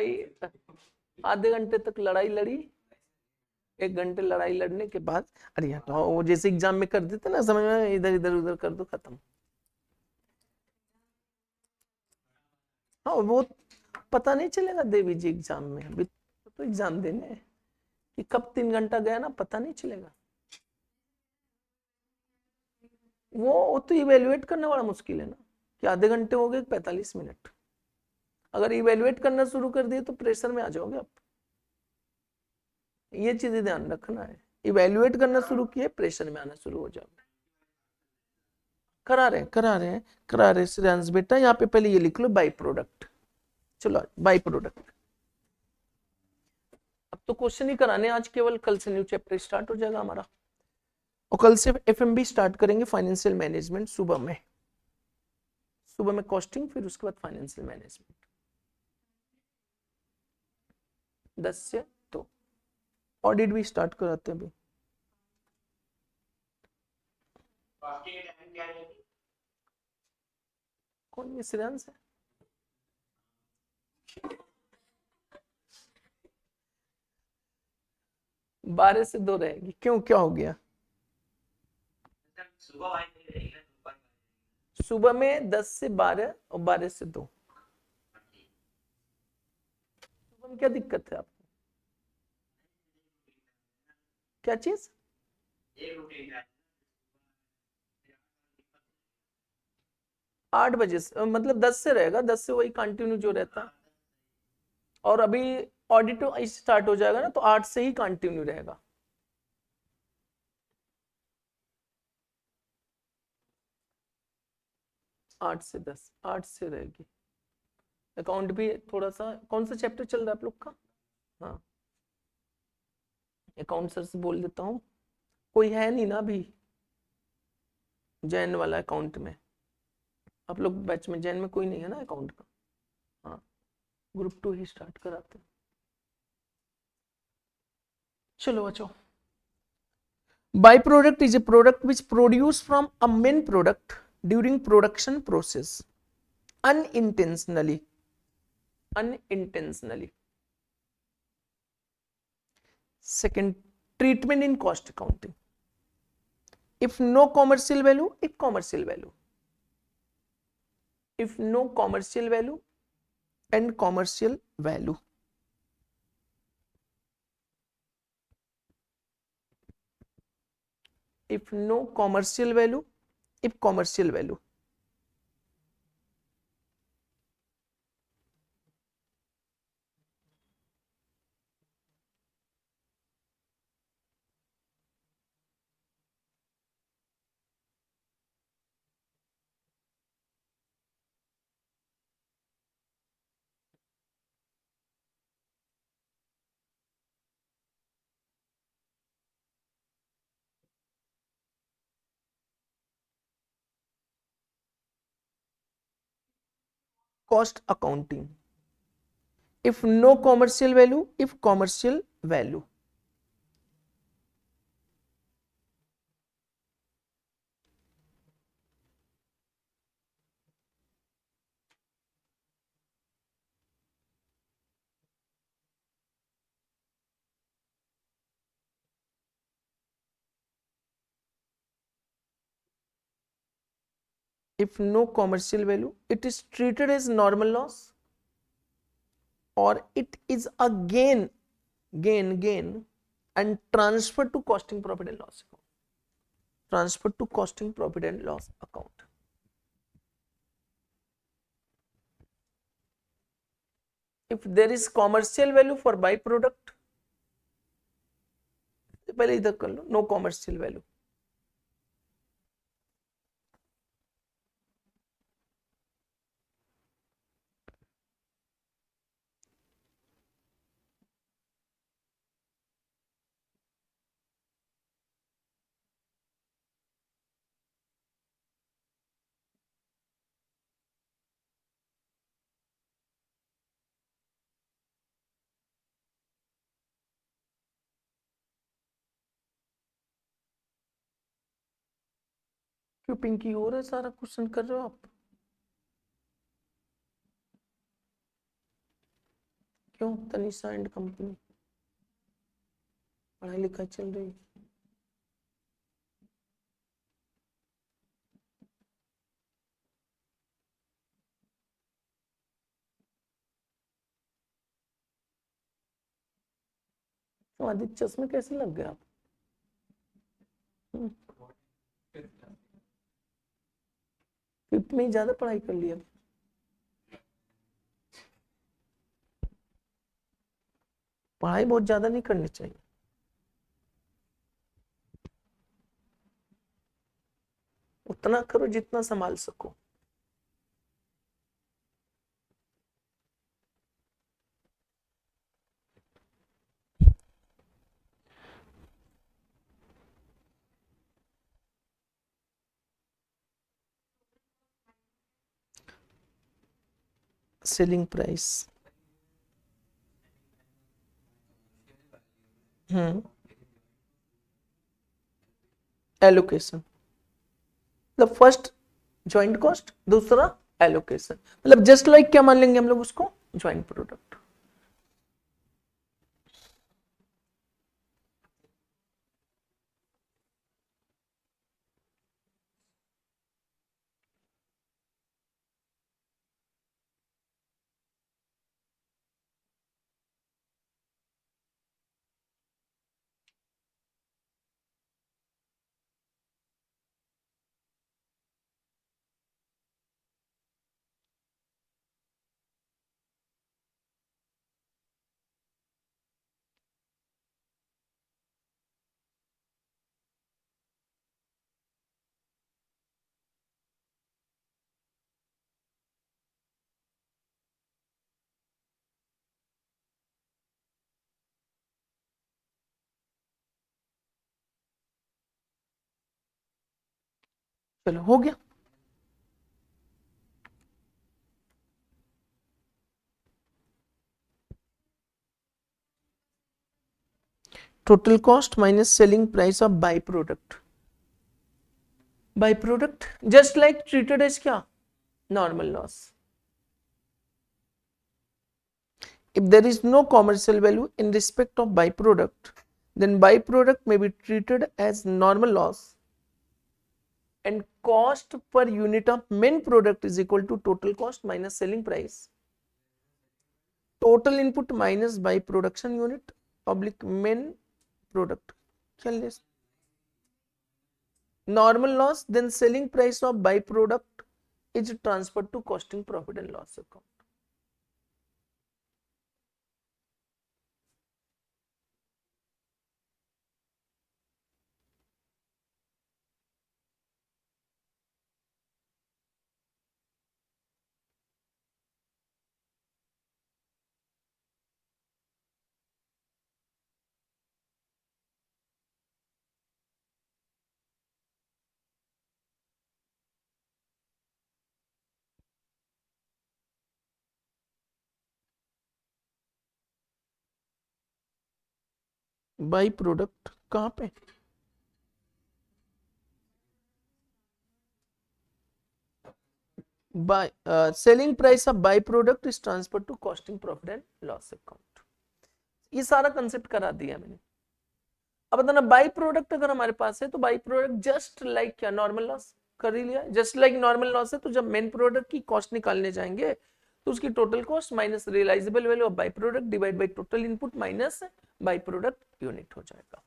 वही आधे घंटे तक लड़ाई लड़ी, 1 घंटे लड़ाई लड़ने के बाद अरे हटाओ, वो जैसे एग्जाम में कर देते ना, समझ में, इधर इधर उधर कर दो, खत्म। हाँ वो पता नहीं चलेगा देवी जी एग्जाम में, अभी तो एग्जाम देने हैं कि कब 3 घंटा गया ना पता नहीं चलेगा। वो तो इवेल्युएट करने वाला मुश्किल है ना, कि आधे घंटे हो गए 45 मिनट, अगर इवेल्युएट करना शुरू कर दिए तो प्रेशर में आ जाओगे आप। ये चीजें ध्यान रखना है, इवेल्युएट करना शुरू किए प्रेशर में आना शुरू हो जाओगे। करा रहे करा रहे हैं करा रहे श्रेयांश बेटा, यहाँ पे पहले ये लिख लो बाई प्रोडक्ट। चलो बाई प्रोडक्ट, अब तो क्वेश्चन ही कराने आज केवल, कल से न्यू चैप्टर स्टार्ट हो जाएगा हमारा, और कल से एफएमबी स्टार्ट करेंगे, फाइनेंशियल मैनेजमेंट सुबह में, सुबह में कॉस्टिंग, फिर उसके बाद फाइनेंशियल मैनेजमेंट 10 से 2। ऑडिट भी स्टार्ट कराते हैं अभी। कौन ये श्रेयांश है? बारह से 2 रहेगी, क्यों क्या हो गया? सुबह में 10 से 12 और 12 से 2। सुबह में क्या दिक्कत है आपको? क्या चीज? 8 बजे से, मतलब 10 से रहेगा, 10 से वही कंटिन्यू जो रहता है, और अभी ऑडिट स्टार्ट हो जाएगा ना, तो 8 से ही कंटिन्यू रहेगा। आठ से 10, 8 से रहेगी। अकाउंट भी थोड़ा सा, कौन सा चैप्टर चल रहा है आप लोग का? हाँ अकाउंट सर से बोल देता हूँ, कोई है नहीं ना अभी जैन वाला अकाउंट में, आप लोग बैच में जैन में कोई नहीं है ना अकाउंट का? हाँ ग्रुप 2 ही स्टार्ट कराते हैं। चलो बच्चों, by product is a product which produce from a main product during production process unintentionally, unintentionally. Second, treatment in cost accounting. If no commercial value, if commercial value, if no commercial value and commercial value. If no commercial value, if commercial value. Cost accounting. If no commercial value, if commercial value. If no commercial value, it is treated as normal loss, or it is a gain and transferred to costing profit and loss account. Transferred to costing profit and loss account. If there is commercial value for byproduct, पहले इधर कर लो, no commercial value. क्यों पिंकी हो रहा है, सारा question कर रहे हो आप? क्यों? तनिषा एंड कंपनी पढ़ाई लिखाई चल रही है। तो आदित्य चश्मे कैसे लग गए आप? फिफ्थ में ही ज्यादा पढ़ाई कर लिया। पढ़ाई बहुत ज्यादा नहीं करनी चाहिए। उतना करो जितना संभाल सको। Selling price. एलोकेशन मतलब फर्स्ट ज्वाइंट कॉस्ट, दूसरा एलोकेशन, मतलब जस्ट लाइक क्या मान लेंगे हम लोग उसको? Joint product. चलो हो गया। Total cost minus selling price of by product. By product just like treated as क्या? Normal loss. If there is no commercial value in respect of byproduct, then byproduct may be treated as normal loss and cost per unit of main product is equal to total cost minus selling price. Total input minus by production unit oblique main product. क्या ले? Normal loss, then selling price of byproduct is transferred to costing profit and loss account. By product कहाँ पे? by selling price of by product is transferred to costing profit and loss account. ये सारा concept करा दिया मैंने। अब बताना by product अगर हमारे पास है तो बाई प्रोडक्ट जस्ट लाइक क्या? नॉर्मल लॉस कर ही लिया। जस्ट लाइक नॉर्मल लॉस है तो जब मेन प्रोडक्ट की कॉस्ट निकालने जाएंगे तो उसकी total cost minus realisable value of by product divide by total input minus by product unit हो जाएगा।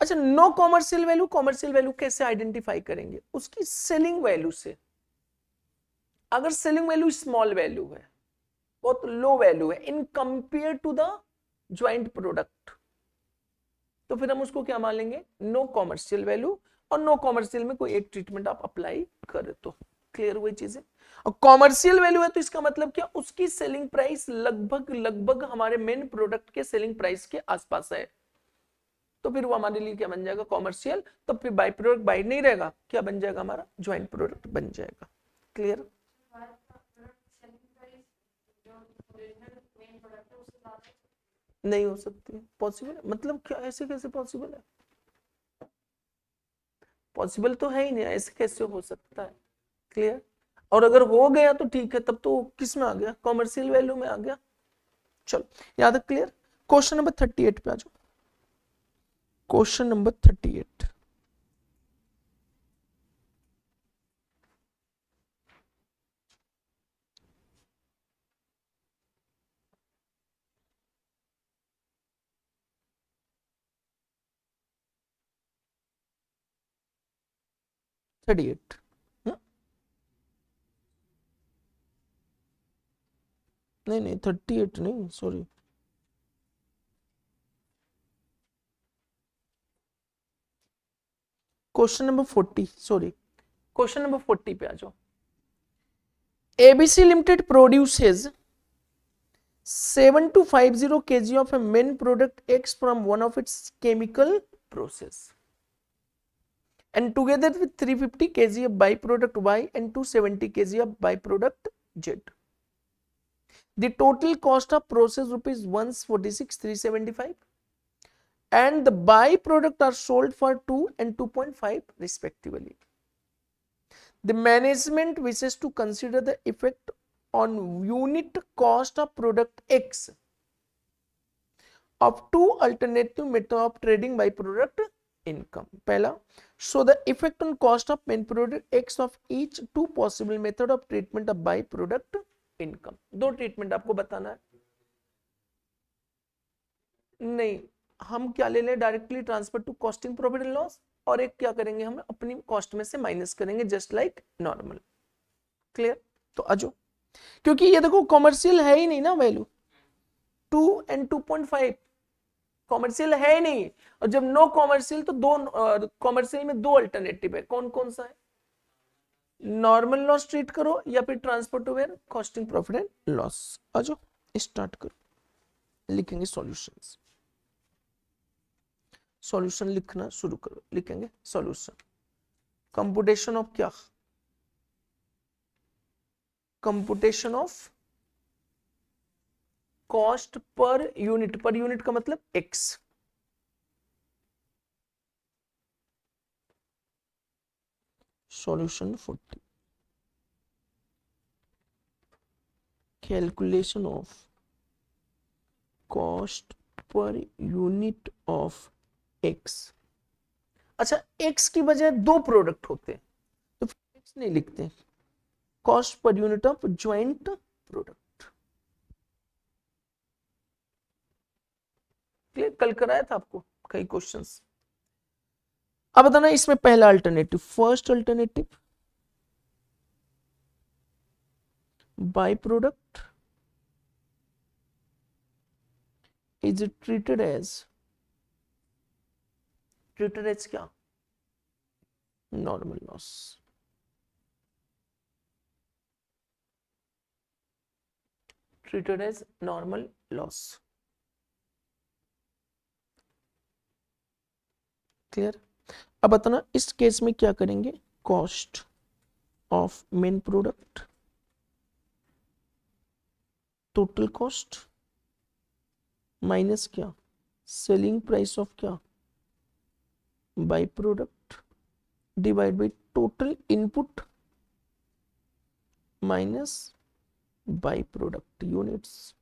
अच्छा, no commercial value, commercial value कैसे आइडेंटिफाई करेंगे? उसकी सेलिंग वैल्यू से। अगर सेलिंग वैल्यू स्मॉल वैल्यू है, बहुत लो वैल्यू है in compare to the joint product, तो फिर हम उसको क्या मान लेंगे? No commercial value. और नो कॉमर्शियल में कोई एक ट्रीटमेंट आप अप्लाई करें तो क्लियर हुई चीजें। और कॉमर्शियल वैल्यू है तो इसका मतलब क्या? उसकी सेलिंग प्राइस लगभग लगभग हमारे मेन प्रोडक्ट के सेलिंग प्राइस के आसपास है, तो फिर वो हमारे लिए क्या बन जाएगा? कॉमर्शियल। तो फिर बाई प्रोडक्ट बाई नहीं रहेगा, क्या बन जाएगा? हमारा ज्वाइंट प्रोडक्ट बन जाएगा। क्लियर? नहीं हो सकती, पॉसिबल मतलब क्या? ऐसे कैसे पॉसिबल है? पॉसिबल तो है ही नहीं, ऐसे कैसे हो सकता है? क्लियर? और अगर हो गया तो ठीक है, तब तो किस में आ गया, कॉमर्शियल वैल्यू में आ गया। चलो याद है, क्लियर। क्वेश्चन नंबर 38 पे आ जाओ। Question number 38। थर्टी एट नहीं नहीं 38 नहीं, sorry. Question number 40, sorry, question number 40 पे आ जाओ। ABC Limited produces 7250 kg of a main product X from one of its chemical process, and together with 350 kg of byproduct Y and 270 kg of byproduct Z. The total cost of process rupees 146,375, and the byproduct are sold for 2 and 2.5 respectively. The management wishes to consider the effect on unit cost of product X of two alternative method of trading by product income. पहला, show the effect on cost of main product X of each two possible method of treatment of by product income. दो treatment आपको बताना है। नहीं, हम क्या ले लें, directly transfer to costing profit and loss, और एक क्या करेंगे, हम अपनी कॉस्ट में से माइनस करेंगे, जस्ट लाइक नॉर्मल। क्लियर। तो आजो, क्योंकि ये देखो कॉमर्शियल है ही नहीं ना वैल्यू, 2 and 2.5 कॉमर्शियल है ही नहीं। और जब नो कॉमर्शियल तो दो कॉमर्शियल में दो अल्टरनेटिव है, कौन कौन सा है, नॉर्मल लॉस ट्रीट करो या फिर transfer to where costing profit and loss. आजो स्टार्ट करो, लिखेंगे सॉल्यूशंस। सॉल्यूशन लिखना शुरू करो, लिखेंगे सॉल्यूशन। कंप्यूटेशन ऑफ क्या, computation of cost per unit का मतलब x. Solution 40, calculation of cost per unit of x. अच्छा, एक्स की बजाय दो प्रोडक्ट होते तो फिर एक्स नहीं लिखते, cost per unit of joint product. Clear, कल कराया था आपको कई क्वेश्चंस। अब बताना इसमें पहला alternative, first alternative by product is treated as क्या, normal loss. Treated as normal loss. Clear. अब बताना इस केस में क्या करेंगे, cost of main product, total cost minus क्या, सेलिंग प्राइस ऑफ क्या, by product, divide by total input minus by product units.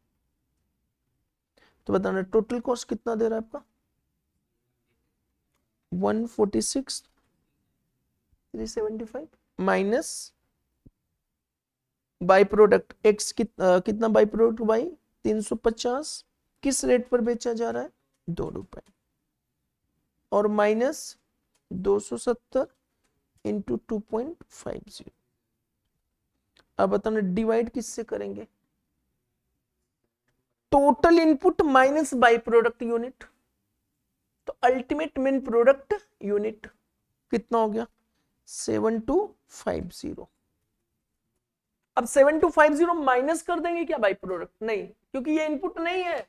तो बताना टोटल कॉस्ट कितना दे रहा है आपका, 146,375 माइनस बाय प्रोडक्ट एक्स कितना बाय प्रोडक्ट वाई 350, किस रेट पर बेचा जा रहा है, 2 रुपए, और माइनस 270 इंटू 2.50। अब बताना डिवाइड किससे करेंगे, total input minus by product unit, तो अल्टीमेट मेन प्रोडक्ट यूनिट कितना हो गया, 7250। अब 7250 माइनस कर देंगे क्या बाय प्रोडक्ट, नहीं, क्योंकि ये इनपुट नहीं है,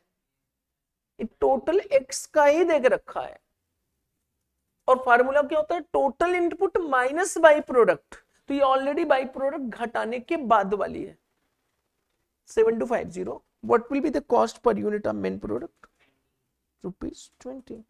टोटल एक्स का ही देके रखा है। और फार्मूला क्या होता है, total input minus by product, तो ये ऑलरेडी बाय प्रोडक्ट घटाने के बाद वाली है। 7250, what will be the cost per unit of main product, ₹20।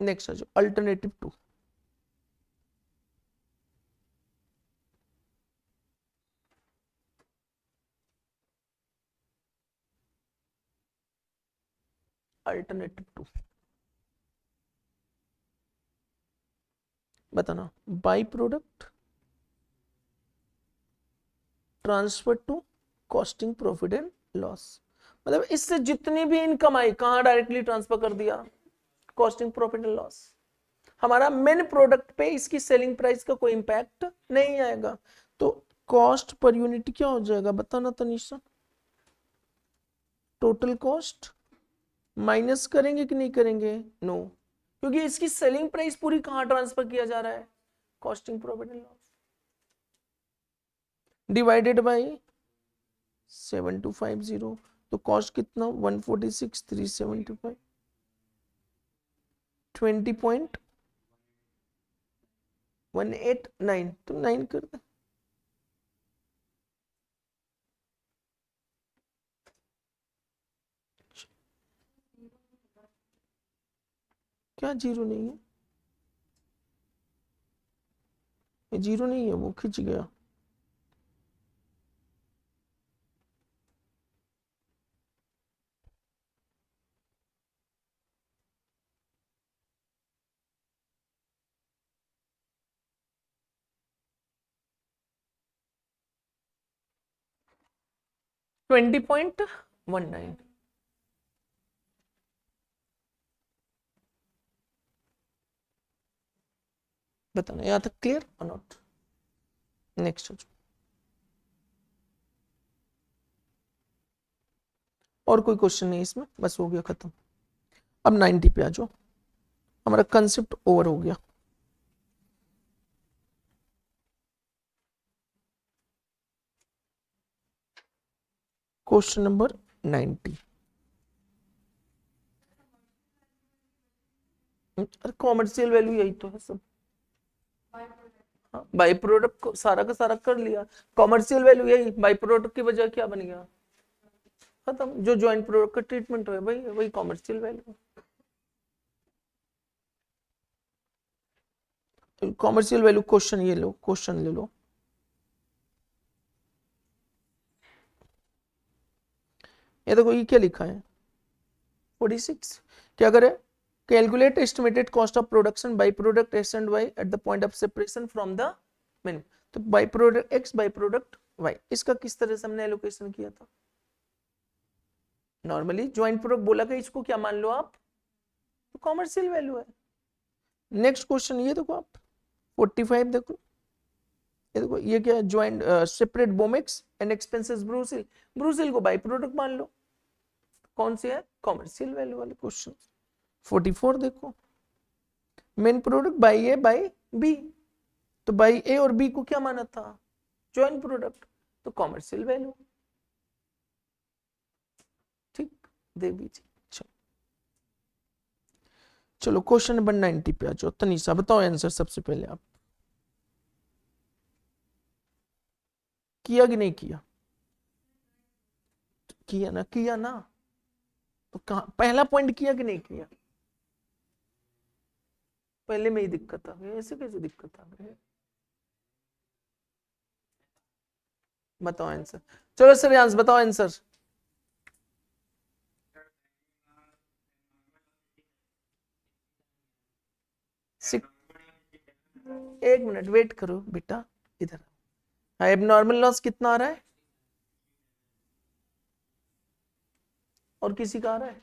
Next आ जाओ अल्टरनेटिव 2। अल्टरनेटिव 2 बताना, by product transfer to costing profit and loss. मतलब इससे जितनी भी इनकम आई कहां डायरेक्टली ट्रांसफर कर दिया, कॉस्टिंग प्रॉफिट एंड लॉस। हमारा मेन प्रोडक्ट पे इसकी सेलिंग प्राइस का कोई इंपैक्ट नहीं आएगा। तो कॉस्ट पर यूनिट क्या हो जाएगा बताना तनीषा, टोटल कॉस्ट माइनस करेंगे कि नहीं करेंगे, नो क्योंकि इसकी सेलिंग प्राइस पूरी कहां ट्रांसफर किया जा रहा है, costing profit and loss, divided by 7250। तो कॉस्ट कितना 146,375, 20.189, तो 9 कर दे। क्या जीरो नहीं है, जीरो नहीं है, वो खिंच गया। $20.19। बताना यहाँ तक क्लियर और नॉट। नेक्स्ट हो जाओ, और कोई क्वेश्चन नहीं इसमें, बस हो गया खत्म। अब 90 पे आ जाओ, हमारा कंसेप्ट ओवर हो गया। Question number 90। अरे कॉमर्शियल वैल्यू यही तो है सब, बाई प्रोडक्ट को सारा का सारा कर लिया, कॉमर्शियल वैल्यू यही, बाई प्रोडक्ट की वजह क्या बन गया, खत्म। जो ज्वाइंट प्रोडक्ट का ट्रीटमेंट हो भाई वही commercial value. Commercial value question ये लो, क्वेश्चन ले लो। ये देखो ये क्या लिखा है 46, क्या करे, calculate estimated cost of production by product X and Y at the point of separation from the menu. तो by product X by product Y, इसका किस तरह से हमने एलोकेशन किया था, नॉर्मली ज्वाइंट प्रोडक्ट बोला कि इसको क्या मान लो आप, तो कॉमर्शियल वैल्यू है। नेक्स्ट क्वेश्चन ये देखो आप 45 देखो, ये देखो ये क्या है, ज्वाइंट सेपरेट बोमेक्स एंड एक्सपेंसेस ब्रूसिल, ब्रूसिल को बाई प्रोडक्ट मान लो, कौन सी है, कॉमर्शियल वैल्यू वाले क्वेश्चन। 44 देखो, main product by A by B, तो बाई ए और बी को क्या माना था, ज्वाइंट प्रोडक्ट, तो कॉमर्शियल वैल्यू। ठीक, देवी जी चलो, चलो क्वेश्चन नंबर 90 पे आ जाओ। तनीषा बताओ आंसर सबसे पहले आप, किया कि नहीं किया, किया ना, किया ना, तो कहा पहला पॉइंट किया कि नहीं किया, पहले में ही दिक्कत आ गई, ऐसे कैसे दिक्कत आ गई, बताओ आंसर, चलो सर आंसर बताओ आंसर। एक मिनट वेट करो बेटा, इधर एबनॉर्मल लॉस कितना आ रहा है, और किसी का आ रहा है,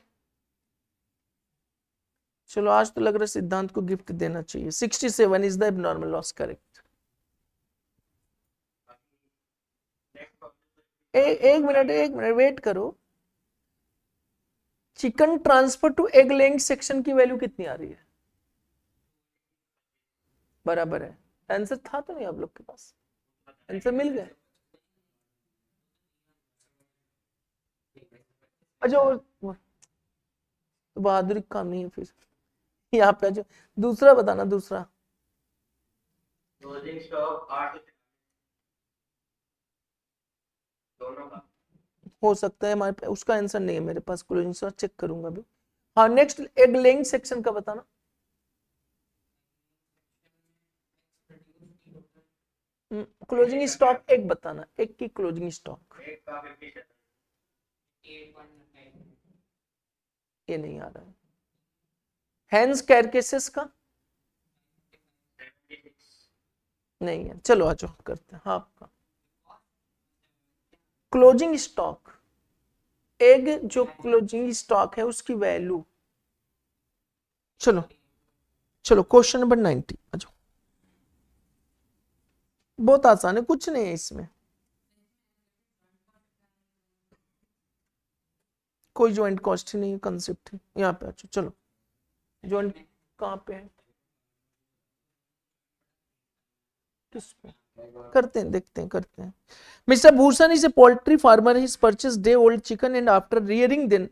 चलो आज तो लग रहा है सिद्धांत को गिफ्ट देना चाहिए। 67 is the abnormal loss, correct. एक मिनट वेट करो, chicken transfer to egg laying section की वैल्यू कितनी आ रही है, बराबर है, आंसर था तो नहीं आप लोग के पास, आंसर मिल गया, अच्छा तो बहादुरी काम नहीं है फिर, यहाँ पे जो दूसरा बताना, दूसरा हो सकता है हमारे उसका आंसर नहीं है मेरे पास, क्लोजिंग स्टॉक चेक करूंगा अभी। हाँ नेक्स्ट एग लेइंग सेक्शन का बताना, क्लोजिंग स्टॉक एक बताना, एक की क्लोजिंग स्टॉक। ये नहीं आ रहा है। हैंस कैरकेसेस का नहीं है, चलो आ जाओ करते हैं। हाँ, आपका क्लोजिंग स्टॉक, एग जो क्लोजिंग स्टॉक है उसकी वैल्यू। चलो चलो क्वेश्चन नंबर 90 आ जाओ। बहुत आसान है, कुछ नहीं है इसमें, कोई ज्वाइंट कॉस्ट ही नहीं है, कंसेप्ट है। यहाँ पे आ जाओ, चलो ज्वाइंट कहाँ पे है, किस पे करते हैं, देखते हैं, करते हैं। Mister Bhushan is a poultry farmer, his purchase day old chicken and after rearing then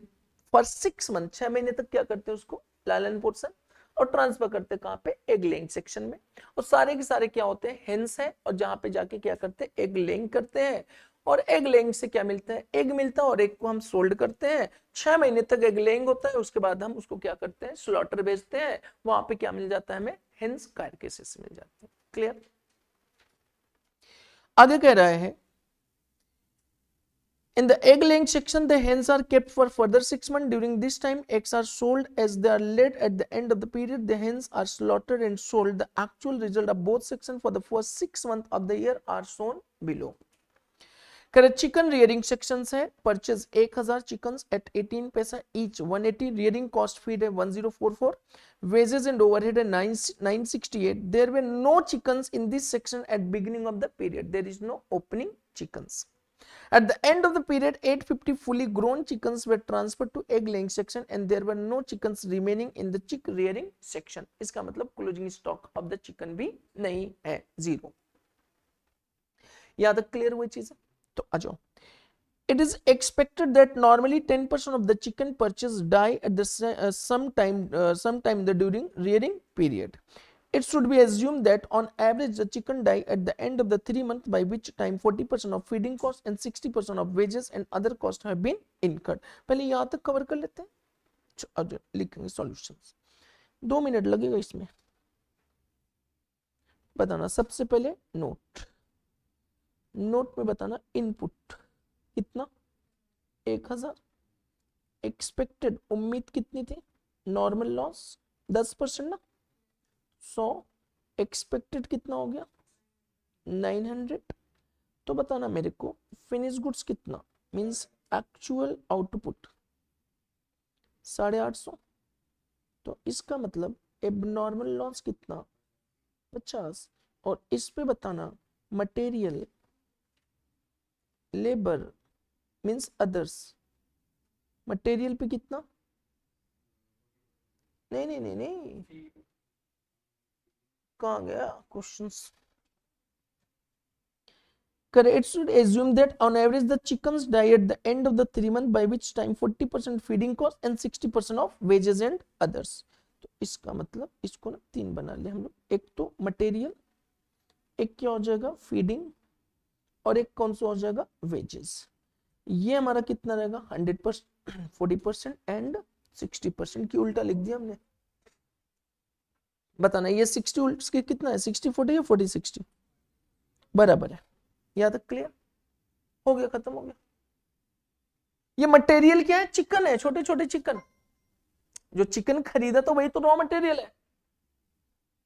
for 6 month, 6 महीने तक क्या करते हैं उसको लालन पोषण और ट्रांसफर करते हैं कहाँ पे, एग लेइंग सेक्शन में। और सारे के सारे क्या होते हैं, हेंस है, और जहां पे जाके क्या करते हैं, एग लेइंग करते हैं। और एग लेइंग से क्या मिलता है, एग मिलता है, और एग को हम सोल्ड करते हैं। 6 महीने तक एग लेइंग होता है, उसके बाद हम उसको क्या करते हैं, स्लॉटर बेचते हैं। वहां पे क्या मिल जाता है हमें, हेंस कार्केसेस मिल जाते हैं। क्लियर। आगे कह रहा है in the egg laying section the hens are kept for further 6 months. During this time eggs are sold as they are laid. At the end of the period the hens are slaughtered and sold. The actual result of both sections for the first 6 months of the year are shown below. Chicken rearing section है, purchase 1000 chicken eight 18 पैसा each, 180 rearing cost feed है 1044, wages and overhead है 968. There were no chickens in this section at beginning of the period, there is no opening chickens. At the end of the period, 850 fully grown chickens were transferred to egg laying section and there were no chickens remaining in the chick rearing section. इसका मतलब closing stock of the chicken भी नहीं है, 0. यहाँ तक clear हुई चीज है? तो आ जाओ. It is expected that normally 10% of the chicken purchase die at the sometime during rearing period. It should be assumed that on average the chicken die at the end of the 3 months, by which time 40% of feeding costs and 60% of wages and other costs have been incurred. पहले यहाँ तक cover कर लेते हैं, अब लिखेंगे solutions. 2 minute लगेगा इसमें. बताना सबसे पहले नोट में बताना इनपुट कितना, 1000. एक्सपेक्टेड उम्मीद कितनी थी, नॉर्मल लॉस 10% ना, 100. एक्सपेक्टेड कितना हो गया 900. तो बताना मेरे को फिनिश गुड्स कितना, मींस एक्चुअल आउटपुट 850. तो इसका मतलब एबनॉर्मल लॉस कितना 50. और इस पे बताना material, labour means others, material पे कितना, नहीं कहाँ गया questions. Correct. It should assume that on average the chickens die at the end of the 3 months, by which time 40% feeding cost and 60% of wages and others. तो इसका मतलब इसको ना 3 बना ले हम लोग. एक तो मटेरियल, एक क्या हो जाएगा फीडिंग, और एक कौन सा हो जाएगा वेजेस. ये हमारा कितना रहेगा 100%, 40% एंड 60% की उल्टा लिख दिया हमने. बताना ये 60 कितना है, 60-40 या 40-60 बराबर है. यहाँ तक क्लियर हो गया, खत्म हो गया. ये मटेरियल क्या है, चिकन है, छोटे छोटे चिकन. जो चिकन खरीदा तो वही तो रॉ मटेरियल है,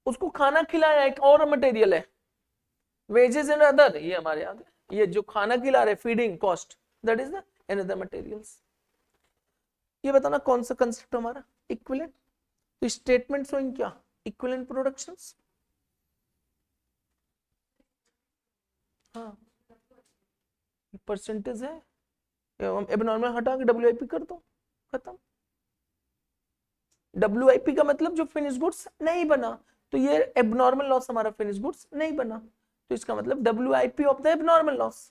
उसको खाना खिलाया एक और मटेरियल है. वेजेस एंड अदर ये हमारे याद है, ये जो खाना खिला रहे feeding cost, that is the another materials. ये बताना कौन सा कंसेप्ट हमारा इक्विवेलेंट. तो स्टेटमेंट शोइंग क्या, इक्विवेलेंट प्रोडक्शंस. हाँ परसेंटेज है, एबनॉर्मल हटा के WIP कर दो, खत्म. WIP का मतलब जो फिनिश गुड्स नहीं बना, तो ये एबनॉर्मल लॉस हमारा फिनिश गुड्स नहीं बना, तो इसका मतलब WIP of the abnormal loss.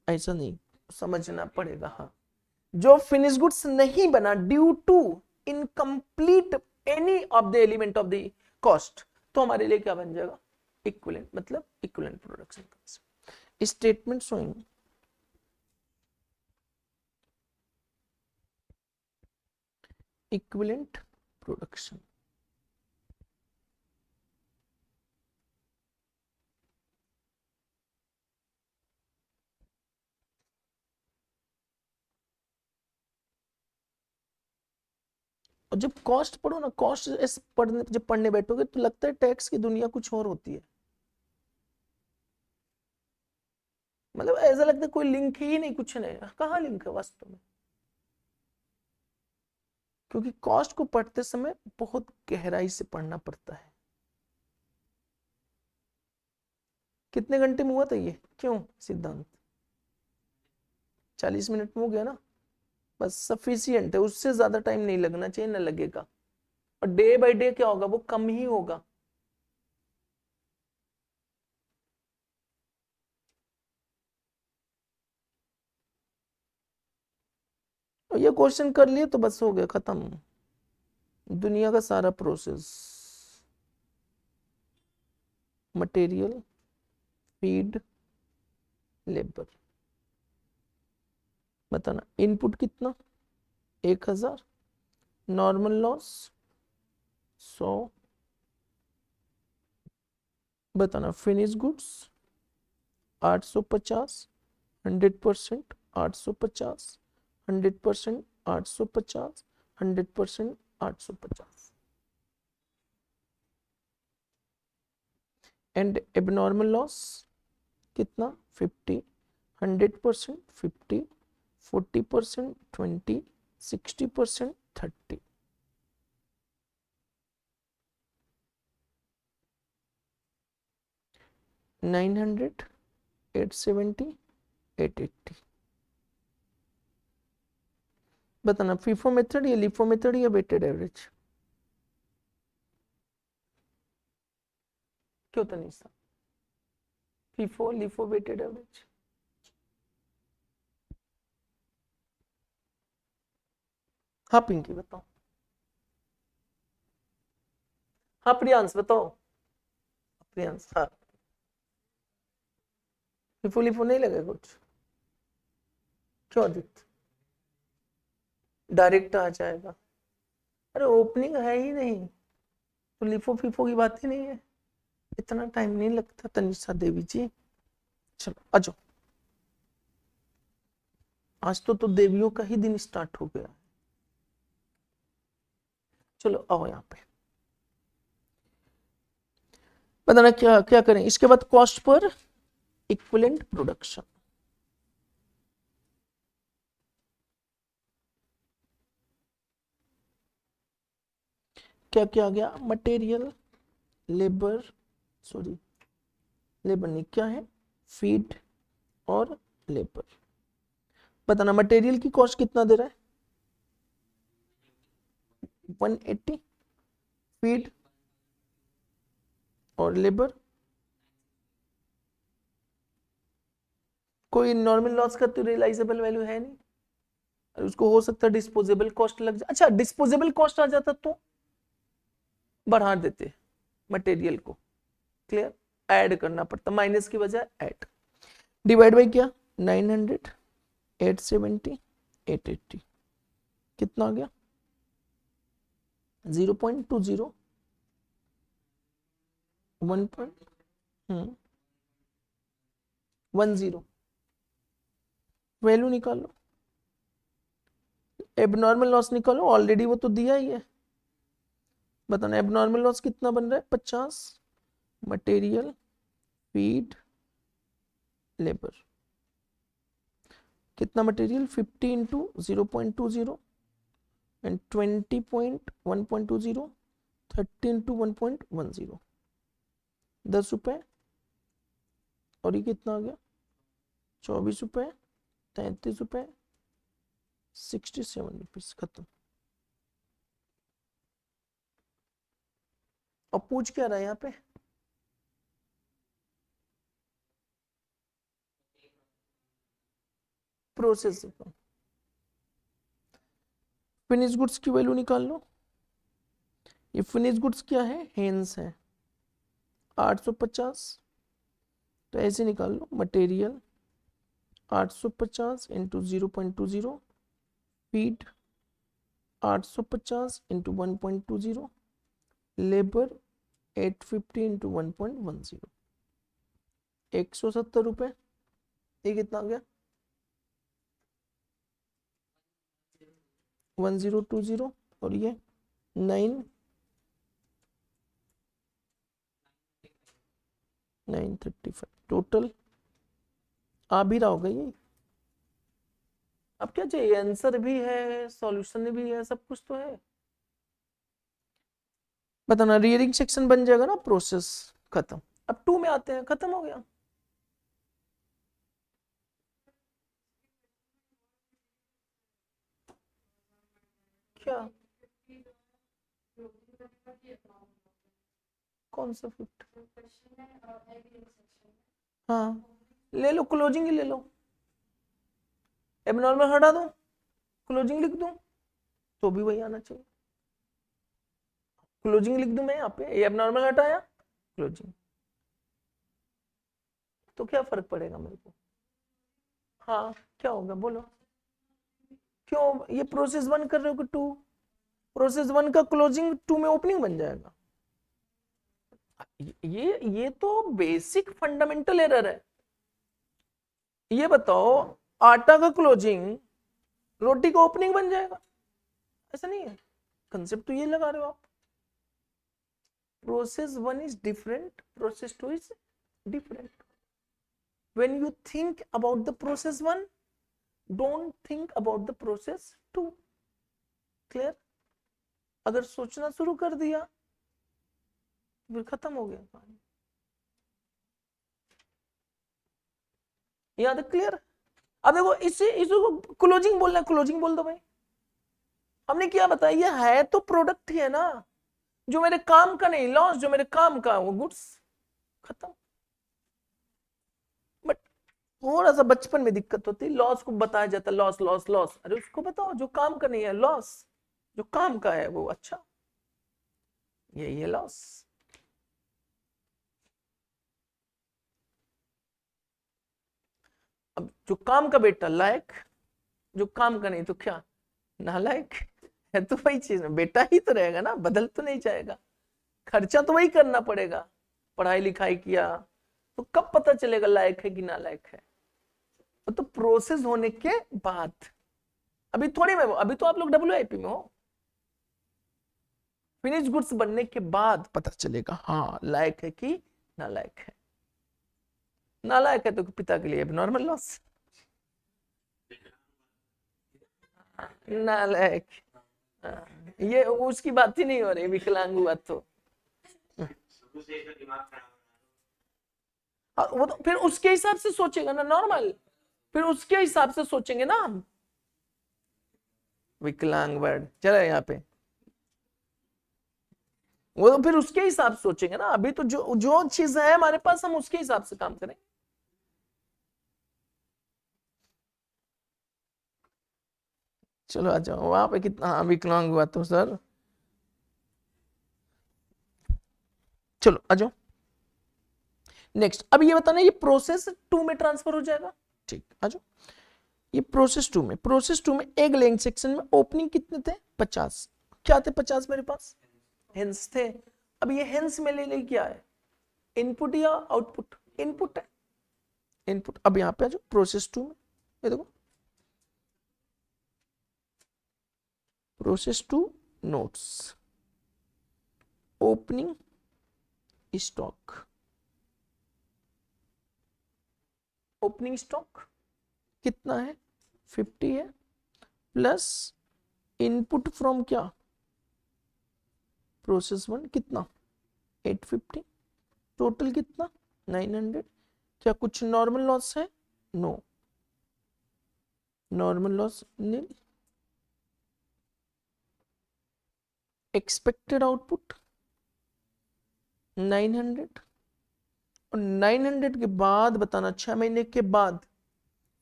ऐसा नहीं समझना पड़ेगा. हाँ जो फिनिश गुड्स नहीं बना due to incomplete any of the element of the cost, तो हमारे लिए क्या बन जाएगा इक्विवेलेंट, मतलब equivalent production. Statement showing equivalent production. और जब कॉस्ट पढ़ो ना, कॉस्ट पढ़ने जब पढ़ने बैठोगे तो लगता है टैक्स की दुनिया कुछ और होती है। मतलब ऐसा लगता है कोई लिंक ही नहीं, कुछ नहीं, कहाँ लिंक है वास्तव में। क्योंकि कॉस्ट को पढ़ते समय बहुत गहराई से पढ़ना पड़ता है। कितने घंटे में हुआ था ये, क्यों सिद्धांत? 40 मिनट में हो गया ना, बस सफिशियंट है, उससे ज्यादा टाइम नहीं लगना चाहिए, ना लगेगा। और डे बाय डे क्या होगा, वो कम ही होगा। और ये क्वेश्चन कर लिए तो बस हो गया, खत्म दुनिया का सारा प्रोसेस। Material, feed, labour. बताना इनपुट कितना, 1000, नॉर्मल लॉस 100। बताना finish goods 850, 100%, 850, 100%, 850, 100%, 850। And abnormal loss कितना, 50, 100%, 50, 40%, 20, 60%, 30। 900, 870, 880। बताना फीफो मेथड या लिफो मेथड या वेटेड एवरेज। क्यों Tanisha, FIFO, LIFO, weighted average? हाँ पिंकी बताओ। हाँ प्रियांश बताओ। प्रियांश हाँ, लिफो लिफो नहीं लगे कुछ? क्यों आदित्य, डायरेक्ट आ जाएगा। अरे ओपनिंग है ही नहीं, तो लिफो फीफो की बात ही नहीं है, इतना टाइम नहीं लगता तनिषा देवी जी। चलो आ जाओ, आज तो देवियों का ही दिन स्टार्ट हो गया। चलो आओ यहाँ पे, बताना क्या क्या करें इसके बाद, कॉस्ट पर इक्विवेलेंट प्रोडक्शन। क्या क्या आ गया, मटेरियल, लेबर, सॉरी लेबर नहीं, क्या है, फीड और लेबर। बताना मटेरियल की कॉस्ट कितना दे रहा है, 180, फीड और लेबर। कोई नॉर्मल लॉस का तो रियलाइजेबल वैल्यू है नहीं, और उसको हो सकता है डिस्पोजेबल कॉस्ट लग जाए। अच्छा डिस्पोजेबल कॉस्ट आ जाता तो बढ़ा देते मटेरियल को, क्लियर, ऐड करना पड़ता, माइनस की बजाय ऐड। डिवाइड बाई क्या, 900, 870, 880, कितना आ गया, 0.20, 1.10। वैल्यू निकालो, एबनॉर्मल लॉस निकालो, ऑलरेडी वो तो दिया ही है। बताना एबनॉर्मल लॉस कितना बन रहा है, 50, मटेरियल, फीड, लेबर। कितना मटेरियल, 50 इंटू 0.20 एंड 20.1.20, 30 इंटू 1.10, 10 रुपए। और ये कितना आ गया, 24 रुपए, 33 रुपए, 67 रुपीज, खत्म। और पूछ क्या रहा है यहाँ पे, प्रोसेस। फिनिश गुड्स की वैल्यू निकाल लो, ये फिनिश गुड्स क्या है, हेंस है, 850, तो ऐसे निकाल लो, material 850 into 0.20, feed 850 into 1.20, labour 850 into 1.10, 170 रुपये। ये कितना आ गया? 1020, और ये 935 टोटल आ भी रहा होगा ये। अब क्या चाहिए? आंसर भी है, सॉल्यूशन भी है, सब कुछ तो है। बताना, रीअरिंग सेक्शन बन जाएगा ना, प्रोसेस खत्म। अब 2 में आते हैं, खत्म हो गया। क्या? कौन सा 50? हाँ ले लो, क्लोजिंग ही ले लो। एबनॉर्मल हटा दूं, क्लोजिंग लिख दूं, तो भी वही आना चाहिए। क्लोजिंग लिख दूं मैं यहाँ पे, ये एबनॉर्मल हटाया, क्लोजिंग, तो क्या फर्क पड़ेगा मेरे को? हाँ क्या होगा बोलो? क्यों ये प्रोसेस 1 कर रहे हो कि 2? प्रोसेस 1 का क्लोजिंग 2 में ओपनिंग बन जाएगा। ये तो बेसिक फंडामेंटल एरर है। ये बताओ, आटा का क्लोजिंग रोटी का ओपनिंग बन जाएगा? ऐसा नहीं है। कंसेप्ट तो ये लगा रहे हो आप। Process 1 is different, process 2 is different. When you think about the process 1, don't think about the process 2. Clear? अगर सोचना शुरू कर दिया फिर खत्म हो गया कहानी। यहाँ तक क्लियर? अब देखो, इसको क्लोजिंग बोलना है, क्लोजिंग बोल दो भाई। हमने क्या बताया? ये है तो प्रोडक्ट ही है ना, जो मेरे काम का नहीं, लॉस जो मेरे काम का वो गुड्स, खत्म। बट थोड़ा सा बचपन में दिक्कत होती, लॉस को बताया जाता, लॉस लॉस लॉस, अरे उसको बताओ जो काम का नहीं है, लॉस जो काम का है वो अच्छा, ये लॉस। अब जो काम का बेटा लायक, जो काम का नहीं तो क्या, नालायक है। तो वही चीज में बेटा ही तो रहेगा ना, बदल तो नहीं जाएगा। खर्चा तो वही करना पड़ेगा। पढ़ाई लिखाई किया तो कब पता चलेगा लायक है कि नालायक है? तो प्रोसेस होने के बाद। अभी थोड़ी में, अभी तो आप लोग WIP में हो। फिनिश गुड्स बनने के बाद पता चलेगा हाँ लायक है कि नालायक है। नालायक है तो पिता के लिए नॉर्मल लॉस। नालायक, ये उसकी बात ही नहीं हो रही, विकलांग हुआ तो वो तो फिर उसके हिसाब से सोचेगा ना, नॉर्मल, फिर उसके हिसाब से सोचेंगे ना हम। विकलांग वर्ड चला यहाँ पे, वो तो फिर उसके हिसाब से सोचेंगे ना। अभी तो जो जो चीज है हमारे पास, हम उसके हिसाब से काम करें। चलो आ जाओ वहां पे, कितना हाँ विकलांग हुआ तो सर। चलो आ जाओ नेक्स्ट। अब ये बताना, ये प्रोसेस 2 में ट्रांसफर हो जाएगा, ठीक, आ जाओ। ये प्रोसेस 2 में, प्रोसेस 2 में एक लेंथ सेक्शन में ओपनिंग कितने थे? 50। क्या थे 50 मेरे पास? हेंस थे। अब ये हेंस में ले ले क्या है? इनपुट या आउटपुट? इनपुट है, इनपुट। अब यहाँ पे आ जाओ प्रोसेस 2 में, ये देखो process 2 notes, opening stock, opening stock कितना है? 50 है, प्लस इनपुट फ्रॉम क्या? प्रोसेस 1 कितना? 850, टोटल कितना? 900। क्या कुछ नॉर्मल लॉस है? नो, नॉर्मल लॉस नील। एक्सपेक्टेड आउटपुट 900, और 900 के बाद बताना 6 महीने के बाद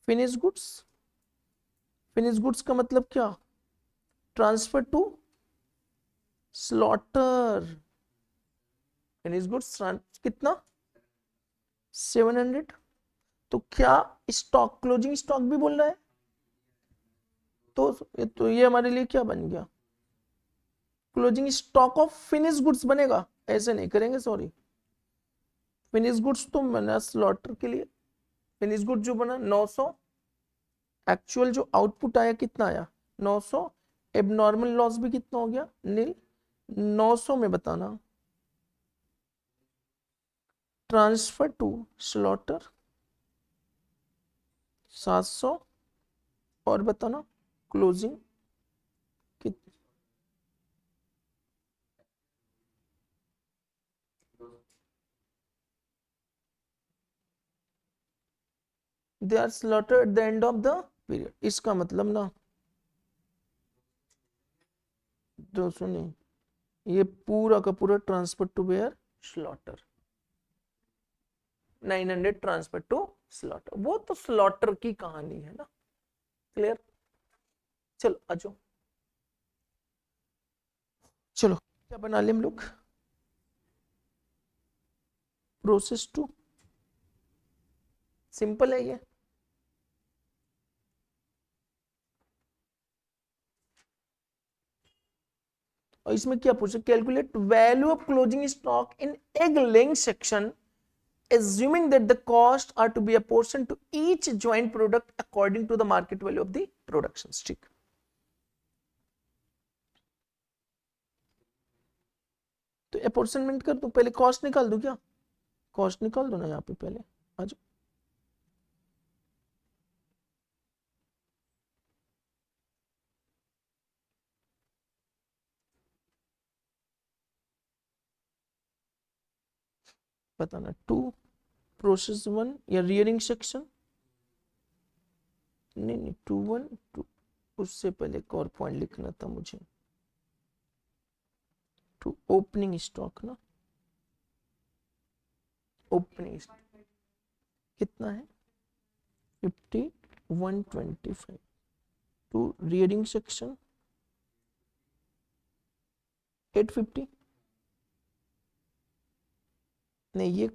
फिनिश गुड्स। फिनिश गुड्स का मतलब क्या? Transfer to slaughter. Finish goods कितना? 700। तो क्या क्लोजिंग स्टॉक भी बोल रहा है? तो ये हमारे लिए क्या बन गया? Closing stock of finish goods बनेगा, ऐसे नहीं करेंगे, सॉरी। फिनिश गुड्स तो बना स्लॉटर के लिए, फिनिश गुड जो बना 900, एक्चुअल जो आउटपुट आया कितना आया 900, एबनॉर्मल लॉस भी कितना हो गया नील, 900 में बताना ट्रांसफर टू स्लॉटर 700, और बताना क्लोजिंग कितना, they are slaughter at the end of the period. इसका मतलब ना 200 नहीं, ये पूरा का पूरा transfer to where slaughter, 900 transfer to slaughter, वो तो स्लॉटर की कहानी है ना, क्लियर। चलो आ जाओ, चलो क्या बना ले हम लोग, प्रोसेस टू, सिंपल है ये। और इसमें क्या पूछा, calculate value of closing stock in egg laying section assuming that the costs are to be apportioned to each joint product according to the market value of the productions। ठीक, तो apportionment कर दूं, पहले कॉस्ट निकाल दूं क्या, cost निकाल दो ना यहाँ पे पहले, आ जाओ। बताना 2 प्रोसेस 1 या रियरिंग सेक्शन, नहीं 2 1 2, उससे पहले एक और पॉइंट लिखना था मुझे, 2 ओपनिंग स्टॉक ना, ओपनिंग स्टॉक कितना है 50 125, 2 रियरिंग सेक्शन 850, नहीं ये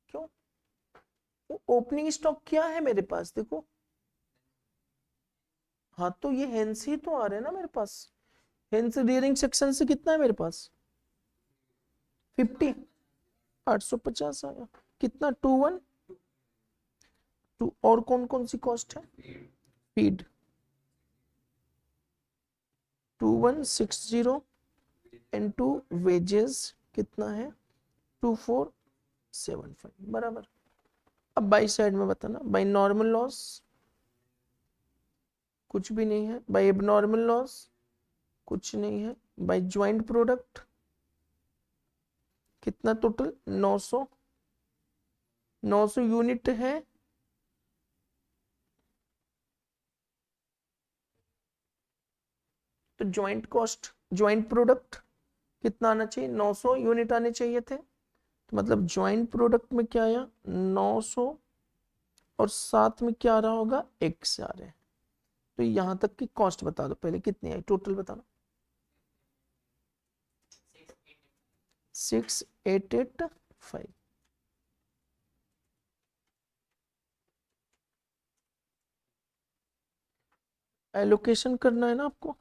क्यों, ओपनिंग स्टॉक क्या है मेरे पास देखो, हाँ तो ये हेंस ही तो आ रहे हैं ना मेरे पास, हेंस रियरिंग सेक्शन से कितना है मेरे पास 50, 850 आया, कितना 21 2, और कौन कौन सी कॉस्ट है, फीड 2160 इनटू वेजेस कितना है 2475, बराबर। अब बाई साइड में बताना, बाई नॉर्मल लॉस कुछ भी नहीं है, बाई एबनॉर्मल लॉस कुछ नहीं है, बाई ज्वाइंट प्रोडक्ट कितना टोटल 900, 900 यूनिट है, तो ज्वाइंट कॉस्ट ज्वाइंट प्रोडक्ट कितना आना चाहिए 900 यूनिट आने चाहिए थे, तो मतलब ज्वाइंट प्रोडक्ट में क्या आया 900, और साथ में क्या आ रहा होगा x आ रहे हैं, तो यहां तक की कॉस्ट बता दो पहले कितनी आई, टोटल बताना 6885, एलोकेशन करना है ना आपको,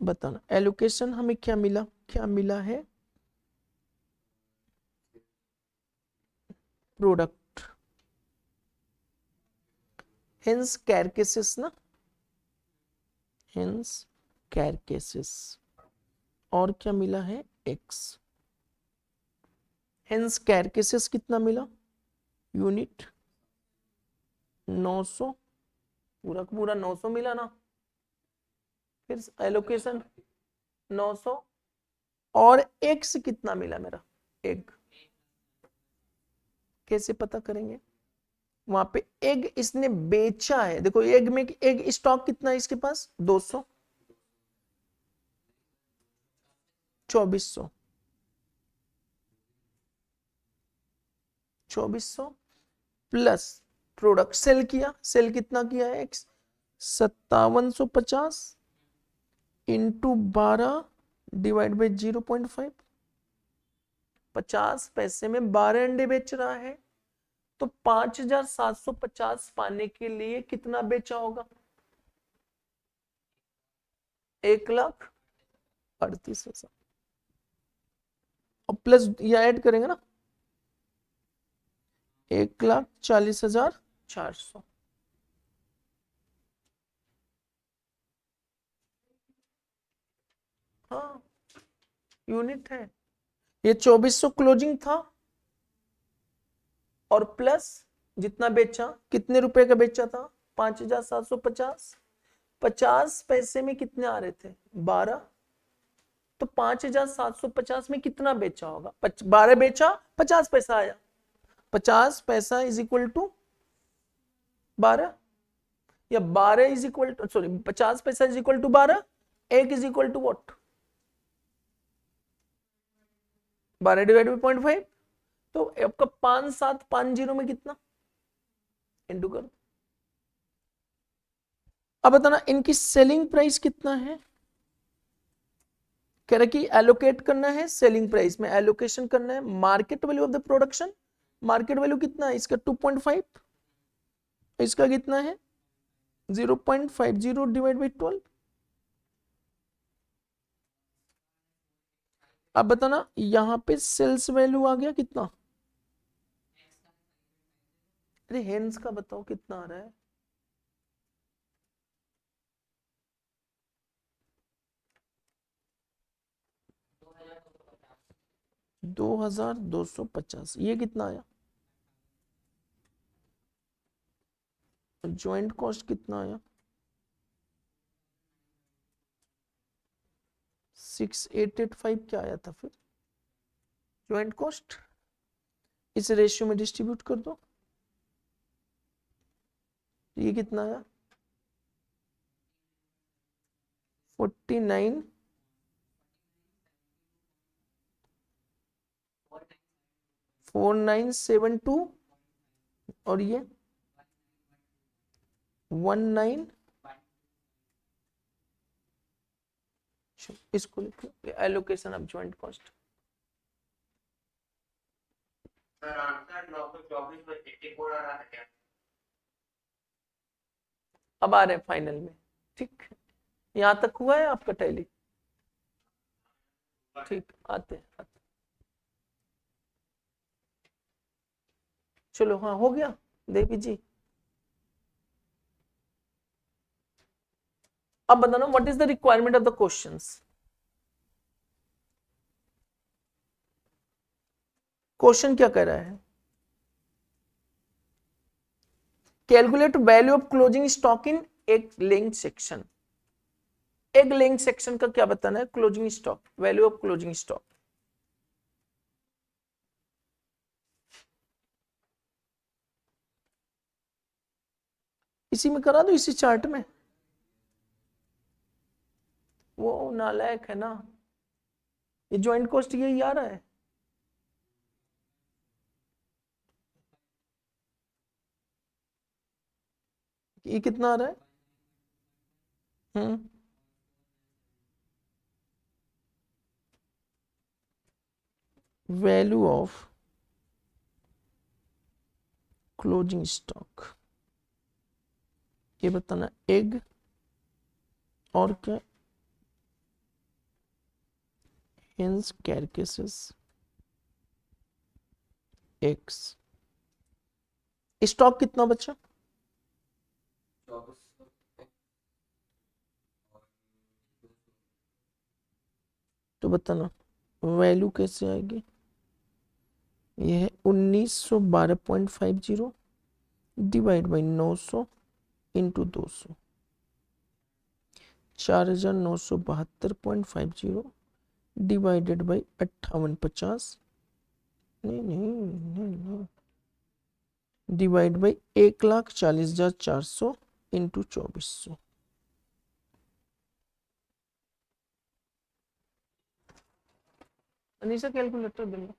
बताना एलोकेशन हमें क्या मिला, क्या मिला है प्रोडक्ट, हेंस कैरकेसेस ना, हेंस कैरकेसेस, और क्या मिला है x, हेंस कैरकेसेस कितना मिला यूनिट 900, पूरा का पूरा 900 मिला ना, फिर एलोकेशन 900, और x कितना मिला मेरा एग, कैसे पता करेंगे, वहां पे एग इसने बेचा है, देखो एग में एग स्टॉक कितना है इसके पास 200, 2400, 2400 प्लस प्रोडक्ट सेल किया, सेल कितना किया है एक्स 5750 इंटू 12 डिवाइड बाई 0.5, 50 पैसे में 12 अंडे बेच रहा है, तो 5750 पाने के लिए कितना बेचा होगा 1,38,000 और प्लस ये ऐड करेंगे ना 1,40,400। हाँ यूनिट है। ये 2400 क्लोजिंग था और प्लस जितना बेचा, कितने रुपए का बेचा था, 5,750। 50 पैसे में कितने आ रहे थे, 12। तो 5,750 में कितना बेचा होगा, 12 बेचा, 50 पैसा आया। 50 पैसा इज इक्वल टू 12, या 12 इज इक्वल टू, सॉरी 50 पैसा is equal to 12, 1 is equal to what, 12 divide by 0.5। तो आपका 5,750 में कितना, इंटू करो। अब बताना इनकी सेलिंग प्राइस कितना है। कह रहा कि एलोकेट करना है सेलिंग प्राइस में, एलोकेशन करना है market value of the production. Market value कितना है इसका, 2.5, इसका कितना है 0.50 डिवाइड बाई 12। अब बताना यहां पे सेल्स वैल्यू आ गया कितना, अरे हेंस का बताओ कितना आ रहा है, $2,250। ये कितना आया, ज्वाइंट कॉस्ट कितना आया, 6,885 क्या आया था फिर ज्वाइंट कॉस्ट। इस रेशियो में डिस्ट्रीब्यूट कर दो, ये कितना आया 49, 4972 और ये 19। इसको लिख लो, एलोकेशन ऑफ ज्वाइंट कॉस्ट। अब आ रहे हैं फाइनल में, ठीक, यहां तक हुआ है आपका टैली, ठीक, आते हैं। चलो हाँ हो गया देवी जी। अब बताना what is the requirement of the questions. Question क्या कह रहा है, calculate value of closing stock in एक लिंक सेक्शन। एक लिंक सेक्शन का क्या बताना है, closing stock, value of closing stock. इसी में करा दो, इसी चार्ट में। वो नालायक है ना, ये ज्वाइंट कॉस्ट यही आ रहा है। ये कितना आ रहा है, वैल्यू ऑफ क्लोजिंग स्टॉक, ये बताना एग और क्या, hens carcasses eggs। स्टॉक कितना बचा, तो बताना वैल्यू कैसे आएगी। ये है 1912.50 divide by 900 into 200, 4,972.50 divided by 5850, नहीं, divide by 1,40,400 into 2400। Anisha calculator they low.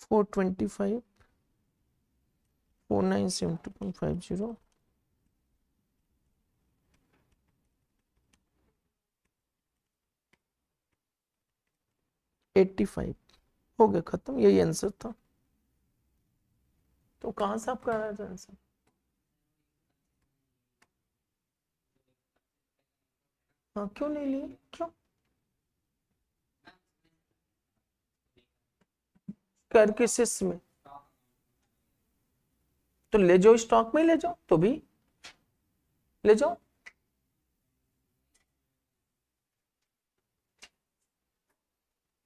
Four 4972.50 85 हो गया, खत्म, यही आंसर था। तो कहां से आपका आ रहा था आंसर? हाँ, क्यों नहीं लिए, क्यों? कैरकेसिस में तो ले जाओ, स्टॉक में ले जाओ, तो भी ले जाओ।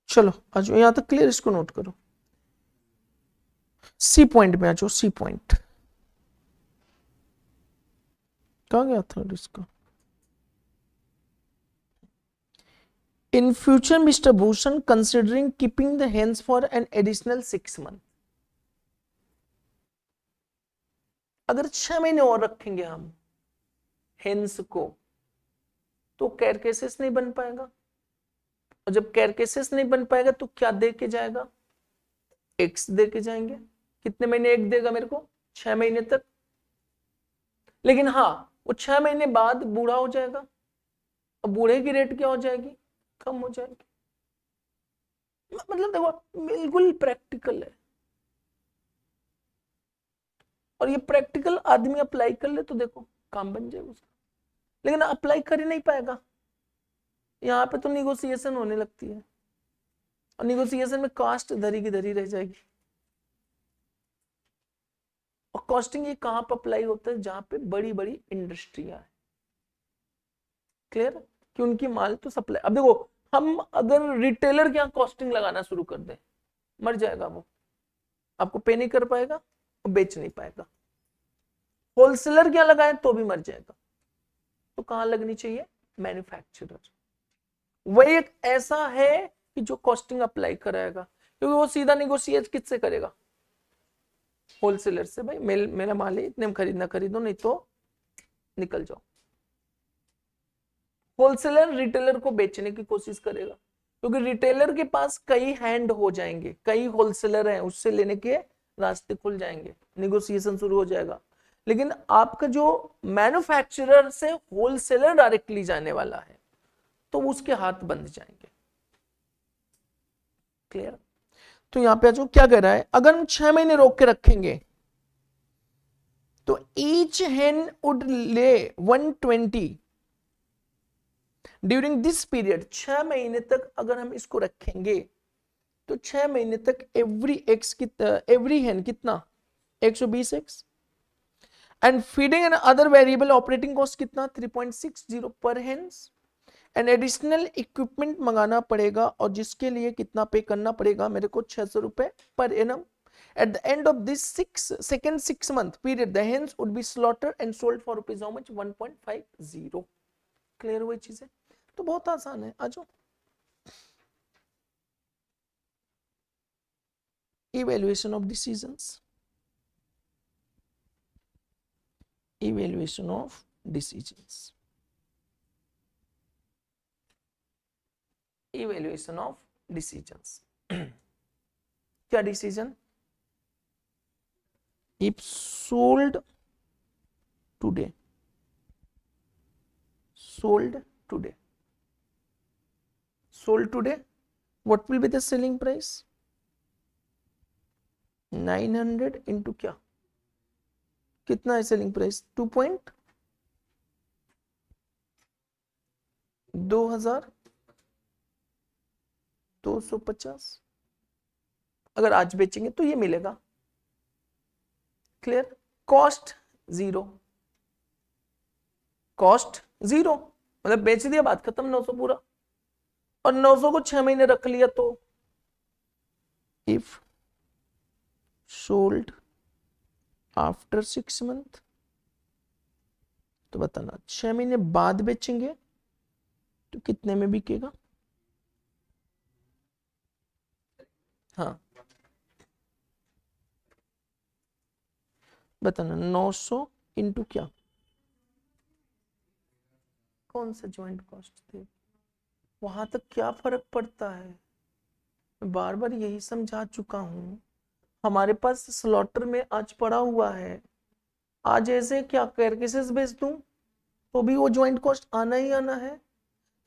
चलो आ जाओ यहां तक, क्लियर, इसको नोट करो। सी पॉइंट में आ जाओ, सी पॉइंट कहा गया था इसका? In future, Mr. Bhushan considering keeping the hens for an additional 6 months. अगर 6 महीने और रखेंगे हम हेन्स को, तो कैरकेसिस नहीं बन पाएगा, और जब कैरकेसिस नहीं बन पाएगा तो क्या दे के जाएगा? एग्स दे के जाएंगे। कितने महीने एग देगा मेरे को? 6 महीने तक। लेकिन हाँ, वो 6 महीने बाद बूढ़ा हो जाएगा, और बूढ़े की रेट क्या हो जाएगी? कम हो जाएगी। मतलब देखो, बिल्कुल प्रैक्टिकल है, और ये प्रैक्टिकल आदमी अप्लाई कर ले तो देखो काम बन जाएगा उसका। लेकिन अप्लाई कर ही नहीं पाएगा, यहाँ पे तो निगोसिएशन होने लगती है, और निगोसिएशन में कॉस्ट धरी की धरी रह जाएगी। और कॉस्टिंग ये कहां पर अप्लाई होता है? जहां पे बड़ी बड़ी इंडस्ट्रियां है। क्लियर? कि उनकी माल तो सप्लाई, अब देखो हम अगर रिटेलर के यहाँ कॉस्टिंग लगाना शुरू कर दें, मर जाएगा वो, आपको पे नहीं कर पाएगा और बेच नहीं पाएगा। होलसेलर क्या लगाए तो भी मर जाएगा। तो कहां लगनी चाहिए? मैन्युफैक्चरर। वही एक ऐसा है कि जो कॉस्टिंग अप्लाई कराएगा, क्योंकि वो सीधा निगोशिएट किससे करेगा? होलसेलर से। भाई मेरा माल है, इतने में खरीदना खरीदो, नहीं तो निकल जाओ। होलसेलर रिटेलर को बेचने की कोशिश करेगा, क्योंकि रिटेलर के पास कई हैंड हो जाएंगे, कई होलसेलर हैं, उससे लेने के रास्ते खुल जाएंगे, निगोशिएशन शुरू हो जाएगा। लेकिन आपका जो मैन्युफैक्चरर से होलसेलर डायरेक्टली जाने वाला है, तो उसके हाथ बंध जाएंगे। क्लियर? तो यहां पे जो क्या कह रहा है, अगर हम 6 महीने रोक के रखेंगे तो ईच हेन वुड ले 120 ड्यूरिंग दिस पीरियड। 6 महीने तक अगर हम इसको रखेंगे तो 6 महीने तक एवरी हेन कितना? 120 x. And feeding and other variable operating cost कितना? 3.60 पर हेन्स। एंड एडिशनल इक्विपमेंट मंगाना पड़ेगा, और जिसके लिए कितना पे करना पड़ेगा मेरे को? 600 रुपए per annum. At the end of this second 6 month period, the hens would be slaughtered and sold for rupees how much? 1.50. Clear हुई चीजें? तो बहुत आसान है, आ जाओ। Evaluation of decisions. Evaluation of decisions. Evaluation of decisions. क्या decision? If sold today, what will be the selling price? 900 into क्या? कितना है सेलिंग प्राइस? 2,250। अगर आज बेचेंगे तो ये मिलेगा। क्लियर? कॉस्ट जीरो, मतलब बेच दिया, बात खत्म, 900 पूरा। और 900 को 6 महीने रख लिया तो इफ सोल्ड आफ्टर 6 मंथ, तो बताना 6 महीने बाद बेचेंगे तो कितने में बिकेगा? हाँ बताना। 900 इंटू क्या? कौन सा ज्वाइंट कॉस्ट थे? वहां तक क्या फर्क पड़ता है? मैं बार बार यही समझा चुका हूं। हमारे पास स्लॉटर में आज पड़ा हुआ है, आज ऐसे क्या कैरकेसेस बेच दूं तो भी वो ज्वाइंट कॉस्ट आना ही आना है।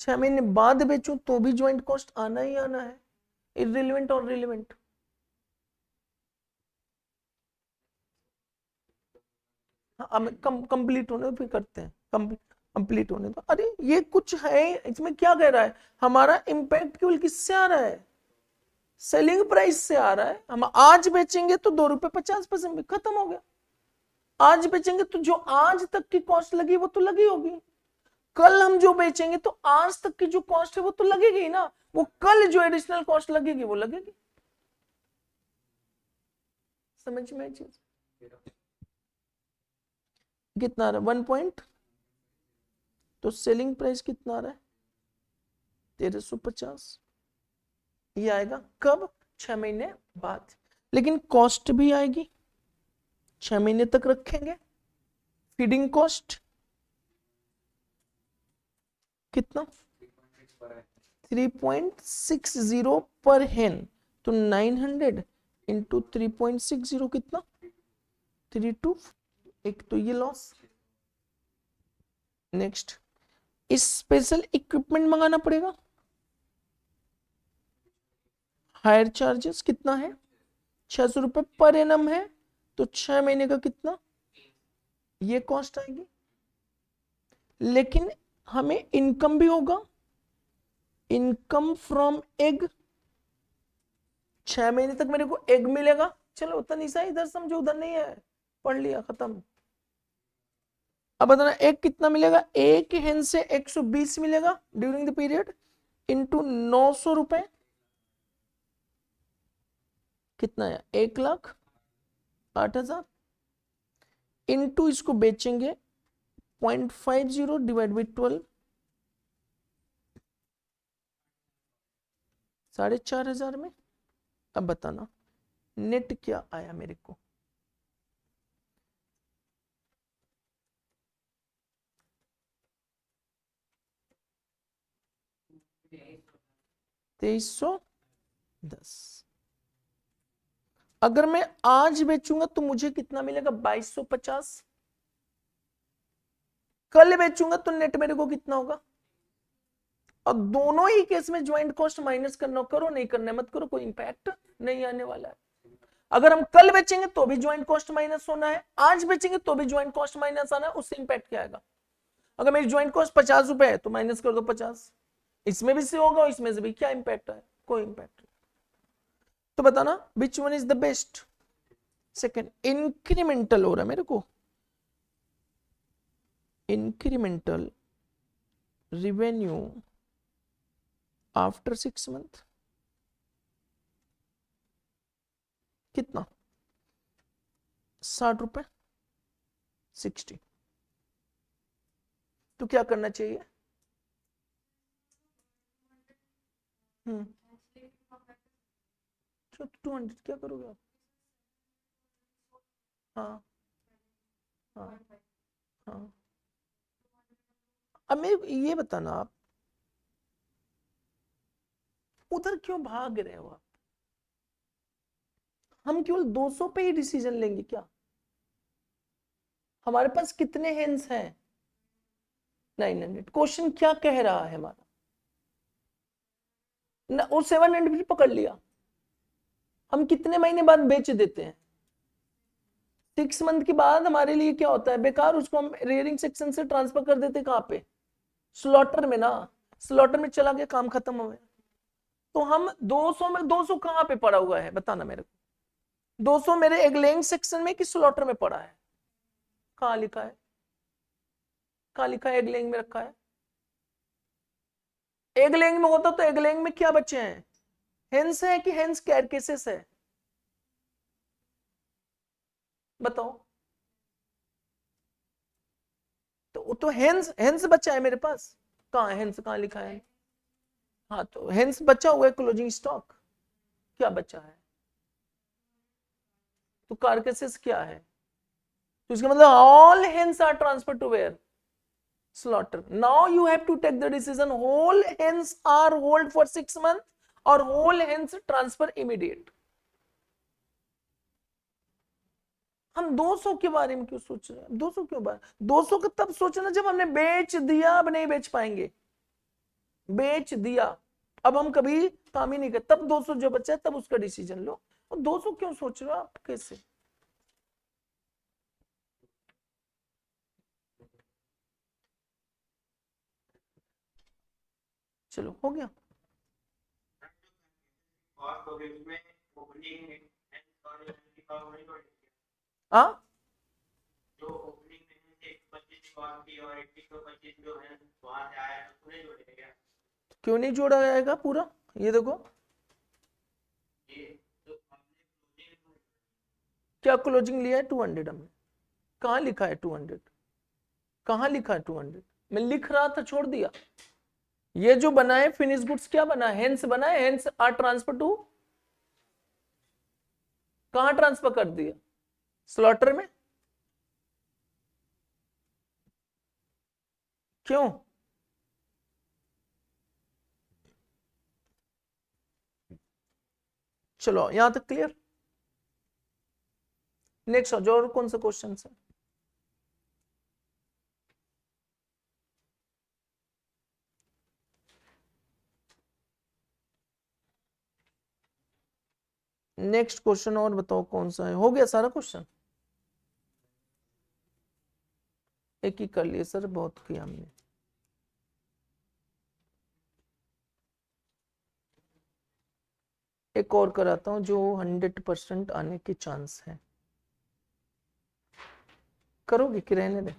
6 महीने बाद बेचूं तो भी ज्वाइंट कॉस्ट आना ही आना है। इररिलेवेंट और रिलेवेंट? हाँ, कंप्लीट होने दो फिर करते हैं, कंप्लीट होने दो। अरे ये कुछ है इसमें, क्या कह रहा है, हमारा इंपैक्ट केवल किससे आ रहा है, सेलिंग प्राइस से आ रहा है। हम आज बेचेंगे तो 2 रुपए 50 पैसे में खत्म हो गया। आज बेचेंगे तो जो आज तक की कॉस्ट लगी वो तो लगी होगी, कल हम जो बेचेंगे तो आज तक की जो कॉस्ट है वो तो लगेगी ना, वो कल जो एडिशनल कॉस्ट लगेगी वो लगेगी। समझ में चीज कितना आ रहा है, 1 पॉइंट, तो सेलिंग प्राइस कितना आ रहा है 1350। ये आएगा कब, 6 महीने बाद। लेकिन कॉस्ट भी आएगी, 6 महीने तक रखेंगे। फीडिंग कॉस्ट कितना, 3.60 पर हेन, तो 900 इंटू 3.60 कितना, 32। एक तो ये लॉस। नेक्स्ट, स्पेशल इक्विपमेंट मंगाना पड़ेगा, हायर चार्जेस कितना है, 600 रुपए पर एनम है, तो 6 महीने का कितना, ये कॉस्ट आएगी। लेकिन हमें इनकम भी होगा, इनकम फ्रॉम एग, 6 महीने तक मेरे को एग मिलेगा। चलो उतना सा इधर समझो, उधर नहीं है, पढ़ लिया खत्म। अब बताना एग कितना मिलेगा, एक हेन से 120 मिलेगा ड्यूरिंग द पीरियड, इंटू 900 रुपए, कितना है 1,08,000, इंटू इसको बेचेंगे 0.50 डिवाइड बाई 12, 4,500 में। अब बताना नेट क्या आया मेरे को, $2310। अगर मैं आज बेचूंगा तो मुझे कितना मिलेगा 2250, कल बेचूंगा तो नेट मेरे को कितना होगा। और दोनों ही केस में ज्वाइंट कॉस्ट माइनस करना, करो नहीं करना मत करो, कोई इंपैक्ट नहीं आने वाला है। अगर हम कल बेचेंगे तो भी ज्वाइंट कॉस्ट माइनस होना है, आज बेचेंगे तो भी ज्वाइंट कॉस्ट माइनस आना है, उससे इंपैक्ट क्या आएगा। अगर मेरी ज्वाइंट कॉस्ट 50 रुपए है तो माइनस कर दो 50, इसमें भी से होगा इसमें से भी, क्या इंपैक्ट है, कोई इंपैक्ट। तो बताना which one is the best. Second, incremental हो रहा है मेरे को, इंक्रीमेंटल रिवेन्यू आफ्टर 6 मंथ कितना, 60 रुपए 60। तो क्या करना चाहिए, तो 200 क्या करोगे आप, हाँ हाँ हाँ। अब मेरे ये बताना, आप उधर क्यों भाग रहे हो आप, हम केवल 200 पे ही डिसीजन लेंगे क्या, हमारे पास कितने हेंस हैं 900। क्वेश्चन क्या कह रहा है हमारा ना, वो 700 भी पकड़ लिया, हम कितने महीने बाद बेच देते हैं, 6 मंथ के बाद हमारे लिए क्या होता है बेकार, उसको हम रेयरिंग सेक्शन से ट्रांसफर कर देते कहाँ पे, स्लॉटर में ना, स्लॉटर में चला गया, काम खत्म हो गया। तो हम 200 में 200 कहाँ पे पड़ा हुआ है बताना मेरे को, 200 मेरे एग लेइंग सेक्शन में कि स्लॉटर में पड़ा है, कहाँ लिखा है, कहाँ लिखा है, एग लेइंग में रखा है। एग लेइंग में होता तो एग लेइंग में क्या बचे हैं, हेंस है कि हेंस कैरकेसेस है, बताओ। तो हेंस हेंस बचा है मेरे पास, कहाँ है हेंस, कहाँ लिखा है, हाँ तो हेंस बचा हुआ है क्लोजिंग स्टॉक, क्या बचा है, तो कार्केसेस क्या है, तो इसका मतलब all hence are transfer to where, slaughter. Now you have to take the decision, whole hens are hold for 6 months or whole hens transfer immediate. हम 200 के बारे में क्यों सोच रहे हैं, 200 क्यों बार, 200 का तब सोचना जब हमने बेच दिया, अब नहीं बेच पाएंगे, बेच दिया, अब हम कभी काम ही नहीं करता, तब 200 जो बचा है तब उसका डिसीजन लो। और 200 क्यों सोच रहे हो आप, कैसे? चलो हो गया। हाँ क्यों नहीं जोड़ा जाएगा पूरा, ये देखो क्या क्लोजिंग लिया है 200 हमने, कहाँ लिखा है 200, कहाँ लिखा है 200? मैं लिख रहा था छोड़ दिया। ये जो बना है फिनिश गुड्स क्या बना है, हेंस बना है, हेंस आर ट्रांसफर टू, कहाँ ट्रांसफर कर दिया, स्लॉटर में। क्यों? चलो यहां तक क्लियर। नेक्स्ट जो और कौन सा क्वेश्चन है? नेक्स्ट क्वेश्चन और बताओ कौन सा है, हो गया सारा क्वेश्चन? एक ही कर लिए सर, बहुत किया हमने। एक और कराता हूं जो 100% आने के चांस है। करोगे कि रहने दे?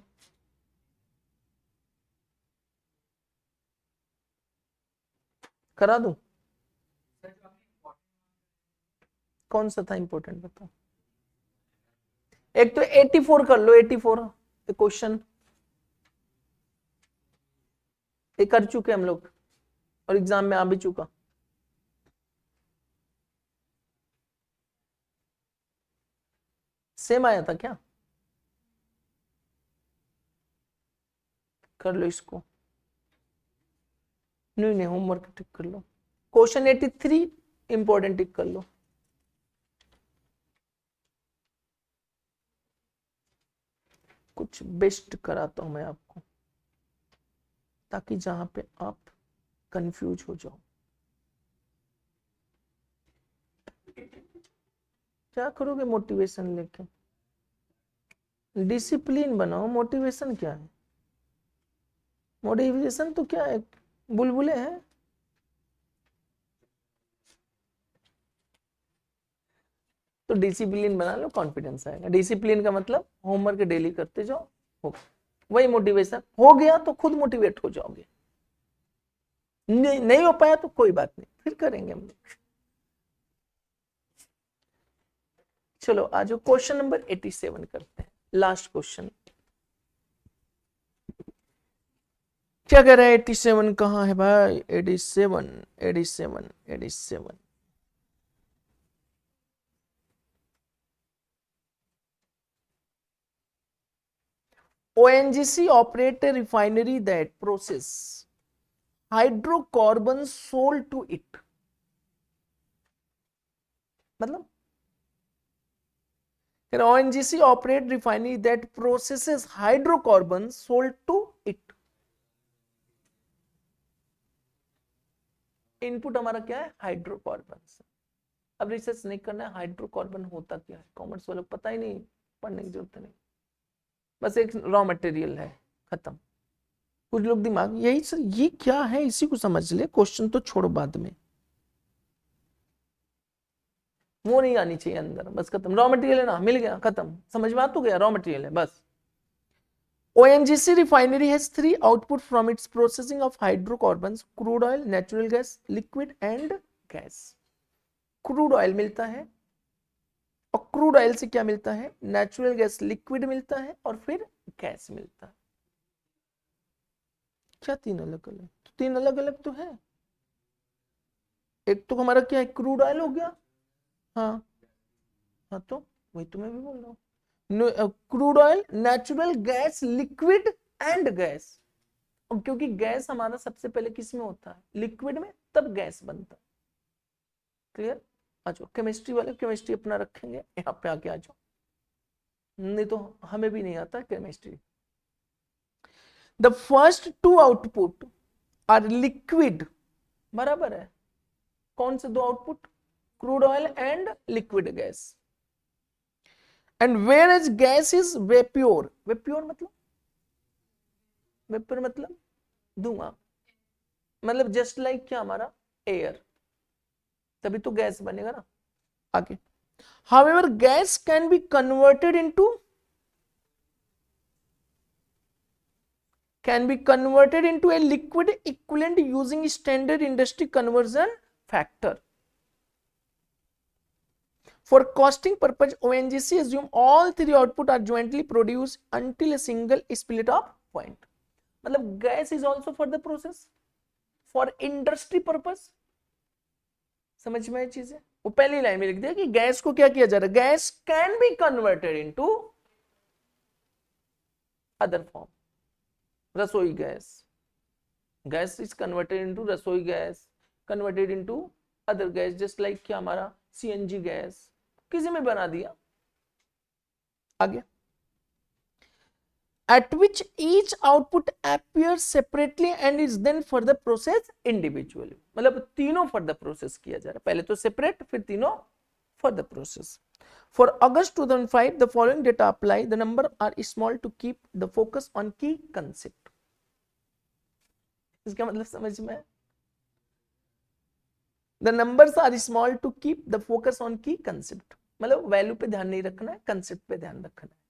करा दूं? कौन सा था इंपॉर्टेंट बताओ। एक तो 84 कर लो, 84 क्वेश्चन ये कर चुके हम लोग और एग्जाम में आ भी चुका। सेम आया था क्या? कर लो इसको, नहीं नहीं होमवर्क टिक कर लो। क्वेश्चन 83 इंपॉर्टेंट टिक कर लो। कुछ बेस्ट कराता हूं मैं आपको, ताकि जहां पे आप कंफ्यूज हो जाओ। क्या करोगे मोटिवेशन लेके? डिसिप्लिन बनाओ, मोटिवेशन क्या है? मोटिवेशन तो क्या है, बुलबुले हैं। तो डिसिप्लिन बना लो, कॉन्फिडेंस आएगा। डिसिप्लिन का मतलब होमवर्क डेली करते जाओ, हो वही मोटिवेशन। हो गया तो खुद मोटिवेट हो जाओगे, नहीं हो पाया तो कोई बात नहीं, फिर करेंगे हम लोग। चलो आज क्वेश्चन नंबर 87 करते हैं, लास्ट क्वेश्चन। क्या कह रहा है 87? कहाँ है भाई 87? 87 87 ONGC operate a refinery that process hydrocarbons sold to it। मतलब ONGC operate refinery that processes hydrocarbons sold to it। Input हमारा क्या है, हाइड्रोकार्बन। अब रिसर्च नहीं करना है हाइड्रोकार्बन होता क्या है, कॉमर्स वालों को पता ही नहीं, पढ़ने की जरूरत नहीं, बस एक रॉ मटेरियल है, खत्म। कुछ लोग दिमाग यही सर ये क्या है इसी को समझ ले, क्वेश्चन तो छोड़ो बाद में, वो नहीं आनी चाहिए अंदर, बस खत्म। रॉ मटेरियल है ना, मिल गया, खत्म, समझ में आ तो गया, रॉ मटेरियल है बस। ONGC refinery has three output from its processing of hydrocarbons: crude oil, natural gas, liquid and gas। Crude oil मिलता है, और क्रूड ऑयल से क्या मिलता है, नेचुरल गैस लिक्विड मिलता है, और फिर गैस मिलता है। क्या तीन अलग अलग? तो तीन अलग अलग तो है। एक तो हमारा क्या है, क्रूड ऑयल हो गया। हाँ हाँ, तो वही तो मैं भी बोल रहा हूँ, crude oil, natural gas, liquid and gas. और क्योंकि गैस हमारा सबसे पहले किस में होता है, लिक्विड में, तब गैस बनता है। क्लियर? आ जाओ केमिस्ट्री वाले, केमिस्ट्री अपना रखेंगे, यहाँ पे आके आ जाओ, नहीं तो हमें भी नहीं आता chemistry. The first two output are liquid, बराबर है, कौन से दो output? Crude oil and liquid gas. And where is gas is vapour. Vapour मतलब, वेपर मतलब धुआं, मतलब जस्ट लाइक क्या हमारा एयर, तभी तो गैस बनेगा ना। आगे, however gas can be converted into a liquid equivalent using standard industry conversion factor. For costing purpose, ONGC assume all three output are jointly produced until a single split off point. मतलब gas is also for the process, for industry purpose. समझ में आई चीजें? वो पहली line में लिख दिया कि गैस को क्या किया जा रहा है, gas can be converted into other form, रसोई gas, gas is converted into रसोई gas, converted into other gas, just like क्या हमारा सीएनजी गैस, किसी में बना दिया। आगे, at which each output appears separately and is then further processed individually. मतलब तीनों फर्दर प्रोसेस किया जा रहा है, पहले तो सेपरेट फिर तीनों further process. For August 2005, the following data apply. The number are small to keep the focus on key concept. इसका मतलब समझ में? The numbers are small to keep the focus on key concept. मतलब value पे ध्यान नहीं रखना है, कंसेप्ट पे ध्यान रखना है।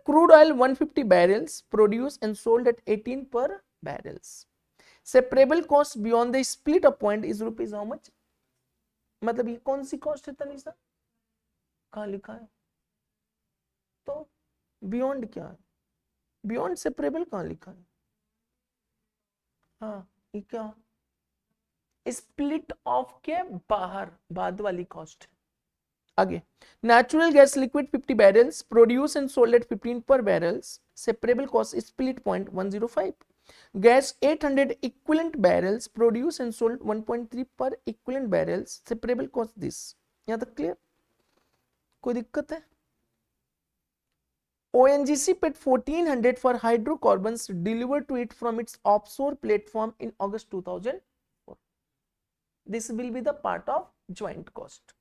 Crude oil 150 barrels produced and sold at 18 per barrels. Separable cost beyond the split up point is rupees how much? मतलब ये कौन सी कॉस्ट है तनिषा? कहाँ लिखा है? तो बियॉन्ड क्या है? बियॉन्ड सेपरेबल कहाँ लिखा है? हाँ, ये क्या? स्प्लिट ऑफ के बाहर बाद वाली कॉस्ट है। आगे, natural gas liquid 50 barrels produce and sold at 15 पर barrels, separable cost split point 105। Gas 800 equivalent barrels produce and sold 1.3 पर equivalent barrels, separable cost this. यहां तक क्लियर? कोई दिक्कत है? ONGC paid 1400 for hydrocarbons delivered to it from its offshore platform in August 2004. This will be the part of joint cost.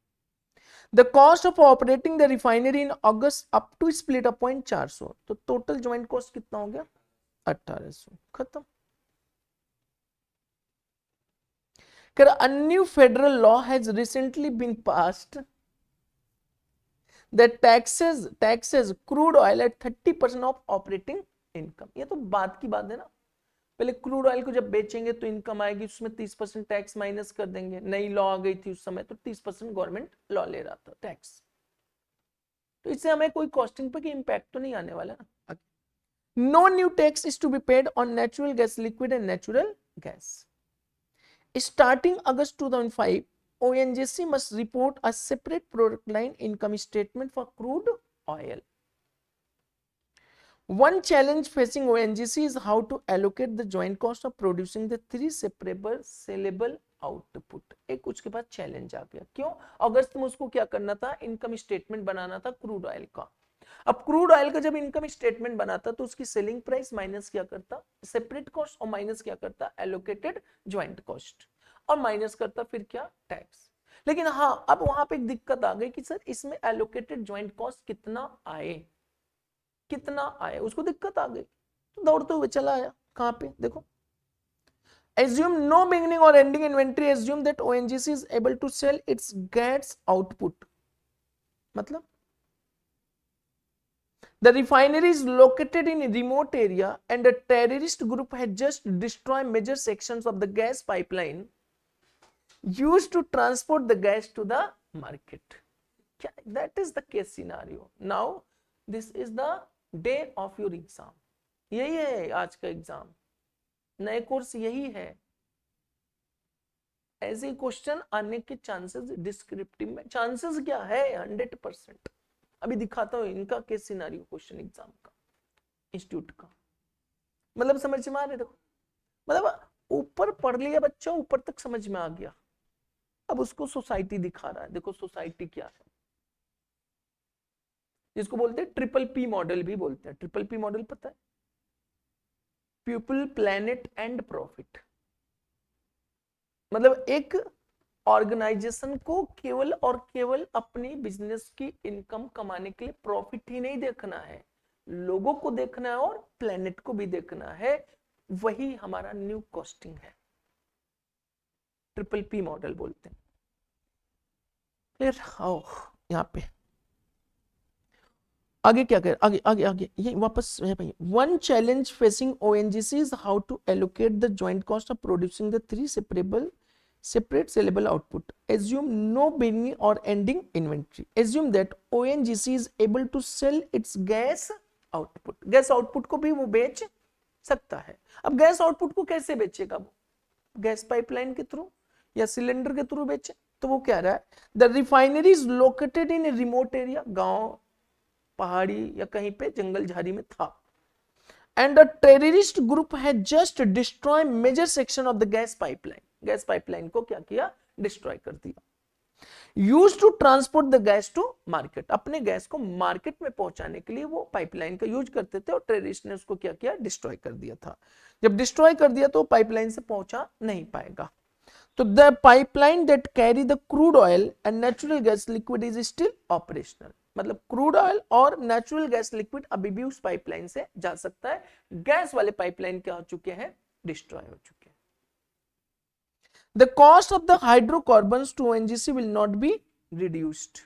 The cost of operating the refinery in August up to split up point 400, तो total joint cost कितना हो गया? 1800। खत्म। A new federal law has recently been passed that taxes crude oil at 30% of operating income. ये तो बात की बात है ना, पहले क्रूड ऑयल को जब बेचेंगे तो इनकम आएगी, उसमें 30% टैक्स माइनस कर देंगे। नई लॉ आ गई थी उस समय, तो 30% गवर्नमेंट लॉ ले रहा था टैक्स, तो इससे हमें कोई कॉस्टिंग पे इम्पैक्ट तो नहीं आने वाला ना। No new tax is to be paid on natural gas liquid and natural gas. Starting August 2005, ONGC must report a separate product line income statement for crude oil. One challenge facing ONGC is how to allocate the joint cost of producing the three separable sellable output. एक उसके बाद challenge आ गया, क्यों? अगस्त में उसको क्या करना था? इनकम स्टेटमेंट बनाना था क्रूड ऑयल का। अब क्रूड ऑयल का जब इनकम स्टेटमेंट बनाता तो उसकी सेलिंग प्राइस माइनस क्या करता? सेपरेट कॉस्ट, और माइनस क्या करता? एलोकेटेड ज्वाइंट कॉस्ट, और माइनस करता फिर क्या? टैक्स। लेकिन हाँ, अब वहां पे एक दिक्कत आ गई कि सर इसमें एलोकेटेड ज्वाइंट कॉस्ट कितना आए, कितना आए, उसको दिक्कत आ गई, तो दौड़ते हुए चला आया। कहां पे? देखो, assume no beginning or ending inventory, assume that ONGC is able to sell its gas output. मतलब the refinery is located in a remote area and a terrorist group had just destroyed major sections of the gas pipeline used to transport the gas to the market. That is the case scenario. Now this is the day of your exam. यही है आज का exam, नए course यही है। ऐसे question आने के चांसेस डिस्क्रिप्टिव में, चांसेस क्या है? 100%। अभी दिखाता हूं इनका केस सिनारियो क्वेश्चन एग्जाम का, इंस्टीट्यूट का। मतलब समझ में आ रहा है? देखो, मतलब ऊपर पढ़ लिया बच्चा, ऊपर तक समझ में आ गया, अब उसको सोसाइटी दिखा रहा है। देखो सोसाइटी क्या है, जिसको बोलते हैं ट्रिपल पी मॉडल भी बोलते हैं। ट्रिपल पी मॉडल पता है? People, planet and profit. मतलब एक ऑर्गेनाइजेशन को केवल और केवल अपनी बिजनेस की इनकम कमाने के लिए प्रॉफिट ही नहीं देखना है, लोगों को देखना है और प्लेनेट को भी देखना है। वही हमारा न्यू कॉस्टिंग है, ट्रिपल पी मॉडल बोलते हैं। फिर आओ यहाँ पे आगे क्या कर, आगे आगे आगे ये वापस है भाई। One challenge facing ONGC is how to allocate the joint cost of producing the three separate sellable output. Assume no beginning or ending inventory. Assume that ONGC is able to sell its gas output. Gas output को भी वो बेच सकता है। अब gas output को कैसे बेचेगा वो? गैस पाइपलाइन के थ्रू या सिलेंडर के थ्रू बेचे। तो वो कह रहा है the refinery is located in a remote area, गांव पहाड़ी या कहीं पे जंगल झाड़ी में था, and a terrorist group had just destroy major section of the gas pipeline. Gas pipeline को क्या किया? डिस्ट्रॉय कर दिया। Use to transport the gas to market, अपने गैस को मार्केट में पहुंचाने के लिए वो पाइपलाइन का यूज करते थे, और टेररिस्ट ने उसको क्या किया? डिस्ट्रॉय कर दिया था। जब डिस्ट्रॉय कर दिया तो पाइपलाइन से पहुंचा नहीं पाएगा। तो the pipeline that carry the crude oil and natural gas liquid is still operational. मतलब क्रूड ऑयल और नेचुरल गैस लिक्विड अभी भी उस पाइपलाइन से जा सकता है। गैस वाले पाइपलाइन क्या हो चुके हैं? डिस्ट्रॉय हो चुके हैं। The cost of the hydrocarbons to ONGC will not be reduced.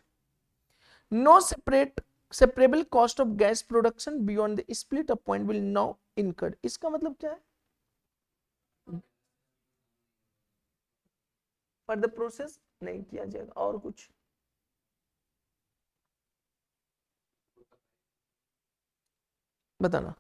No separable cost of gas production beyond the split up point will now incurred. इसका मतलब क्या है? फर्दर प्रोसेस नहीं किया जाएगा। और कुछ बताना।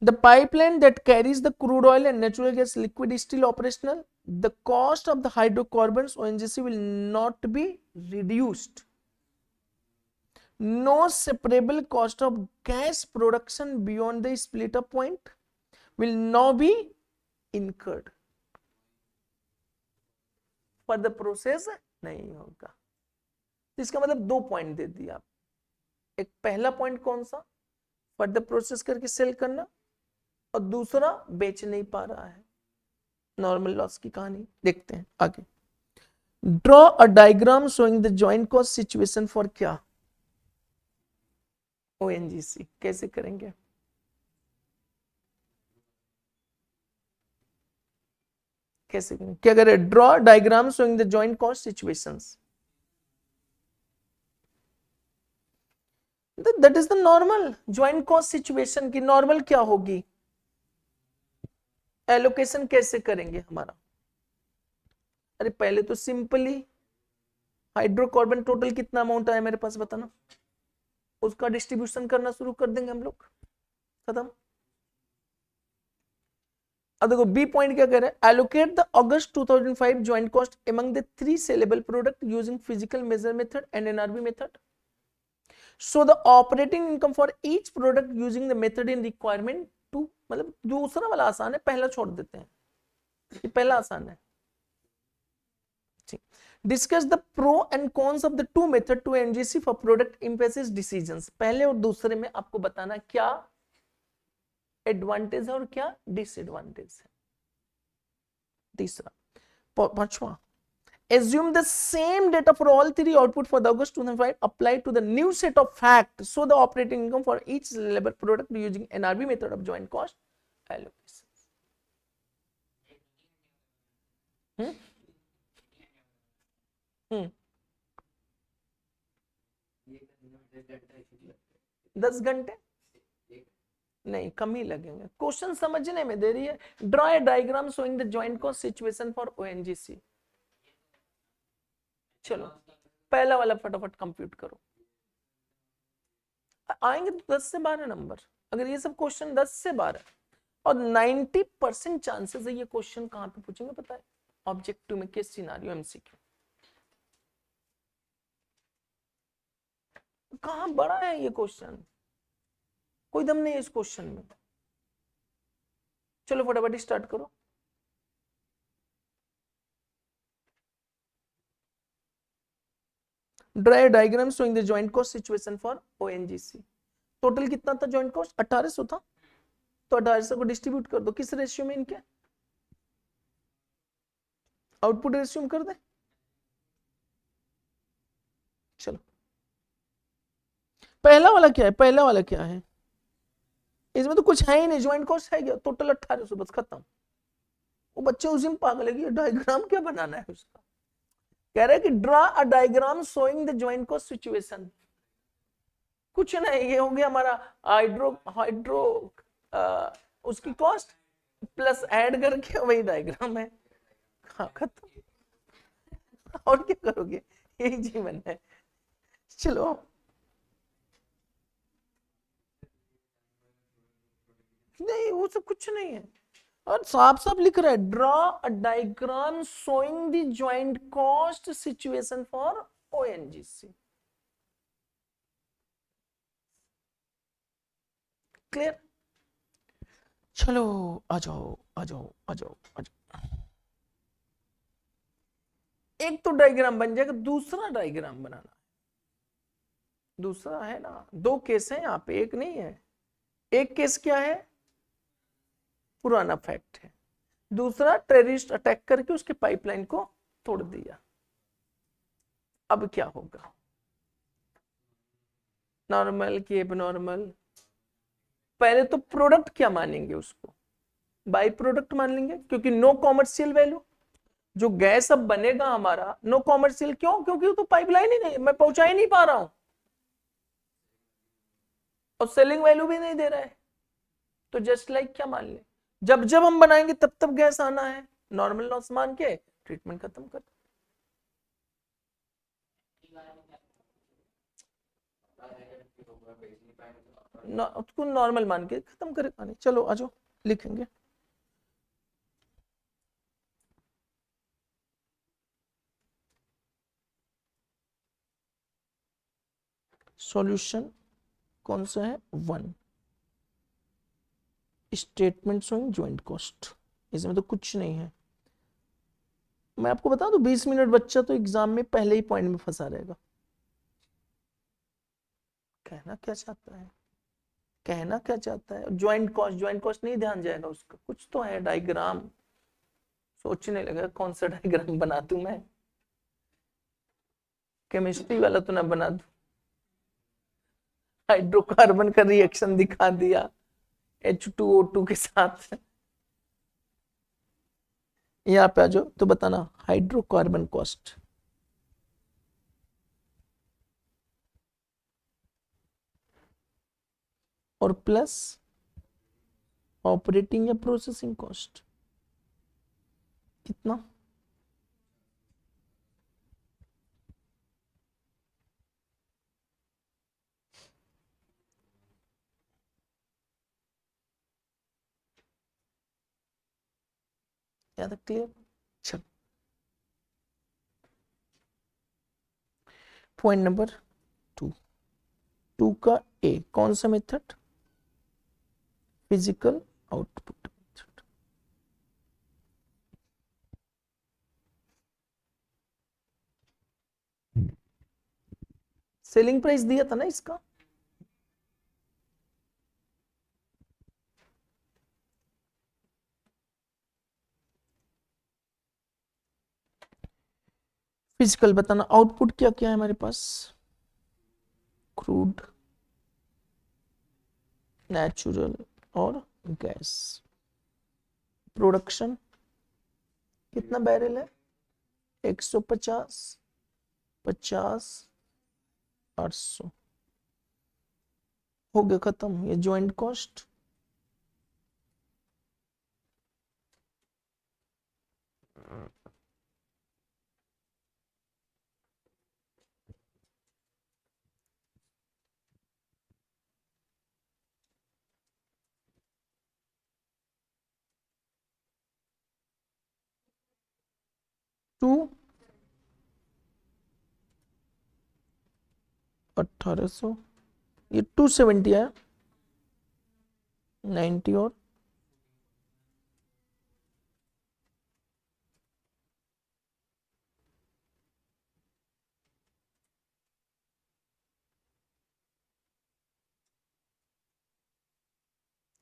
The pipeline that carries the crude oil and natural gas liquid is still operational. The cost of the hydrocarbons ONGC will not be reduced. No separable cost of gas production beyond the split up point will now be incurred. Further process नहीं होगा। इसका मतलब दो point दे दिया आप। एक पहला point कौन सा? फर्दर प्रोसेस करके सेल करना, और दूसरा बेच नहीं पा रहा है, नॉर्मल लॉस की कहानी। देखते हैं आगे। Draw a diagram showing the joint cost situation for क्या? ओएनजीसी। कैसे करेंगे? कैसे करेंगे? क्या करें? Draw diagram showing the joint cost situations. That is the normal joint cost situation की नॉर्मल क्या होगी? एलोकेशन कैसे करेंगे हमारा? अरे पहले तो सिंपली हाइड्रोकार्बन टोटल कितना अमाउंट आया मेरे पास बताना, उसका डिस्ट्रीब्यूशन करना शुरू कर देंगे हम लोग। खत्म। अब देखो बी पॉइंट क्या कह रहा है? Allocate the August 2005 joint cost among the three saleable product using physical major method and NRB method. So the operating income for each product using the method in requirement to, मतलब दूसरा वाला आसान है, पहला छोड़ देते हैं, ये पहला आसान है। Discuss the pro and cons of the two method to NGC for product emphasis decisions। पहले और दूसरे में आपको बताना क्या एडवांटेज है और क्या डिसएडवांटेज है। तीसरा, पांचवा, assume the same data for all three output for the August 2005 applied to the new set of facts. So the operating income for each labor product using NRB method of joint cost allocation. दस घंटे नहीं, कम ही लगेंगे। Question समझने में देरी है। Draw a diagram showing the joint cost situation for ONGC. चलो पहला वाला फटाफट कंप्यूट करो। आएंगे तो 10 से 12 नंबर। अगर ये सब क्वेश्चन 10 से 12 और 90% चांसेस है ये क्वेश्चन कहां पे पूछेंगे पता है? ऑब्जेक्टिव में, केस सिनेरियो, एमसीक्यू। कहां बड़ा है ये क्वेश्चन, कोई दम नहीं है इस क्वेश्चन में। चलो फटाफट स्टार्ट करो। Draw a diagram showing the joint cost situation for ONGC. Total कितना था जॉइंट कॉस्ट? 1800 था। तो 1800 को डिस्ट्रीब्यूट कर दो किस रेशियो में? इनके आउटपुट रिज्यूम कर दे। चलो पहला वाला क्या है, पहला वाला क्या है, इसमें तो कुछ है ही नहीं, ज्वाइंट कॉस्ट है क्या, टोटल 1800 बस खत्म। वो बच्चे उसी में पागल है कि डायग्राम क्या बनाना है उसका। कह रहे हैं कि draw a diagram showing the joint cost situation. कुछ नहीं, ये हो गया हमारा हाइड्रो हाइड्रो उसकी कॉस्ट प्लस ऐड करके वही डायग्राम है। हाँ खत्म, और क्या करोगे, यही जीवन है। चलो नहीं वो सब कुछ नहीं है, और साफ साफ लिख रहा है draw a diagram showing the joint cost situation for ONGC. Clear. चलो आ जाओ आ जाओ आ जाओ आ जाओ। एक तो डायग्राम बन जाएगा, दूसरा डायग्राम बनाना, दूसरा है ना, दो केस है यहाँ पे, एक नहीं है। एक केस क्या है, पुराना फैक्ट है, दूसरा टेररिस्ट अटैक करके उसके पाइपलाइन को तोड़ दिया। अब क्या होगा, नॉर्मल की एबनॉर्मल, पहले तो प्रोडक्ट क्या मानेंगे उसको, बाई प्रोडक्ट मान लेंगे, क्योंकि नो कॉमर्शियल वैल्यू, जो गैस अब बनेगा हमारा नो कॉमर्शियल, क्यों, क्योंकि वो तो पाइपलाइन ही नहीं, मैं पहुंचा ही नहीं पा रहा हूं, और सेलिंग वैल्यू भी नहीं दे रहा है। तो जस्ट लाइक क्या मान ले, जब जब हम बनाएंगे तब तब गैस आना है, नॉर्मल लॉस मान के ट्रीटमेंट खत्म कर। उसको नॉर्मल मान के खत्म करे पानी। चलो आ जाओ लिखेंगे। सॉल्यूशन कौन सा है, 1, स्टेटमेंट शोइंग ज्वाइंट कॉस्ट, इसमें तो कुछ नहीं है। मैं आपको बता दूं 20 मिनट बच्चा तो एग्जाम में पहले ही पॉइंट में फंसा रहेगा। कहना क्या चाहता है, कहना क्या चाहता है, ज्वाइंट कॉस्ट, ज्वाइंट कॉस्ट नहीं ध्यान जाएगा उसका, कुछ तो है डायग्राम, सोचने लगा कौन सा डायग्राम बना दूं मैं, केमिस्ट्री वाला तो ना बना दूं, हाइड्रोकार्बन का रिएक्शन दिखा दिया H2O2 के साथ। यहाँ पे आ जाओ तो बताना हाइड्रोकार्बन कॉस्ट, और प्लस ऑपरेटिंग या प्रोसेसिंग कॉस्ट कितना, याद क्लियर। चल पॉइंट नंबर 2, 2 का ए कौन सा method, physical output method. Selling price दिया था ना इसका, फिजिकल बताना, आउटपुट क्या क्या है हमारे पास, क्रूड, नेचुरल और गैस। प्रोडक्शन कितना बैरल है, 150, 50, 800, हो गया खत्म, ये ज्वाइंट कॉस्ट। टू 1800, ये 270 है, 90 और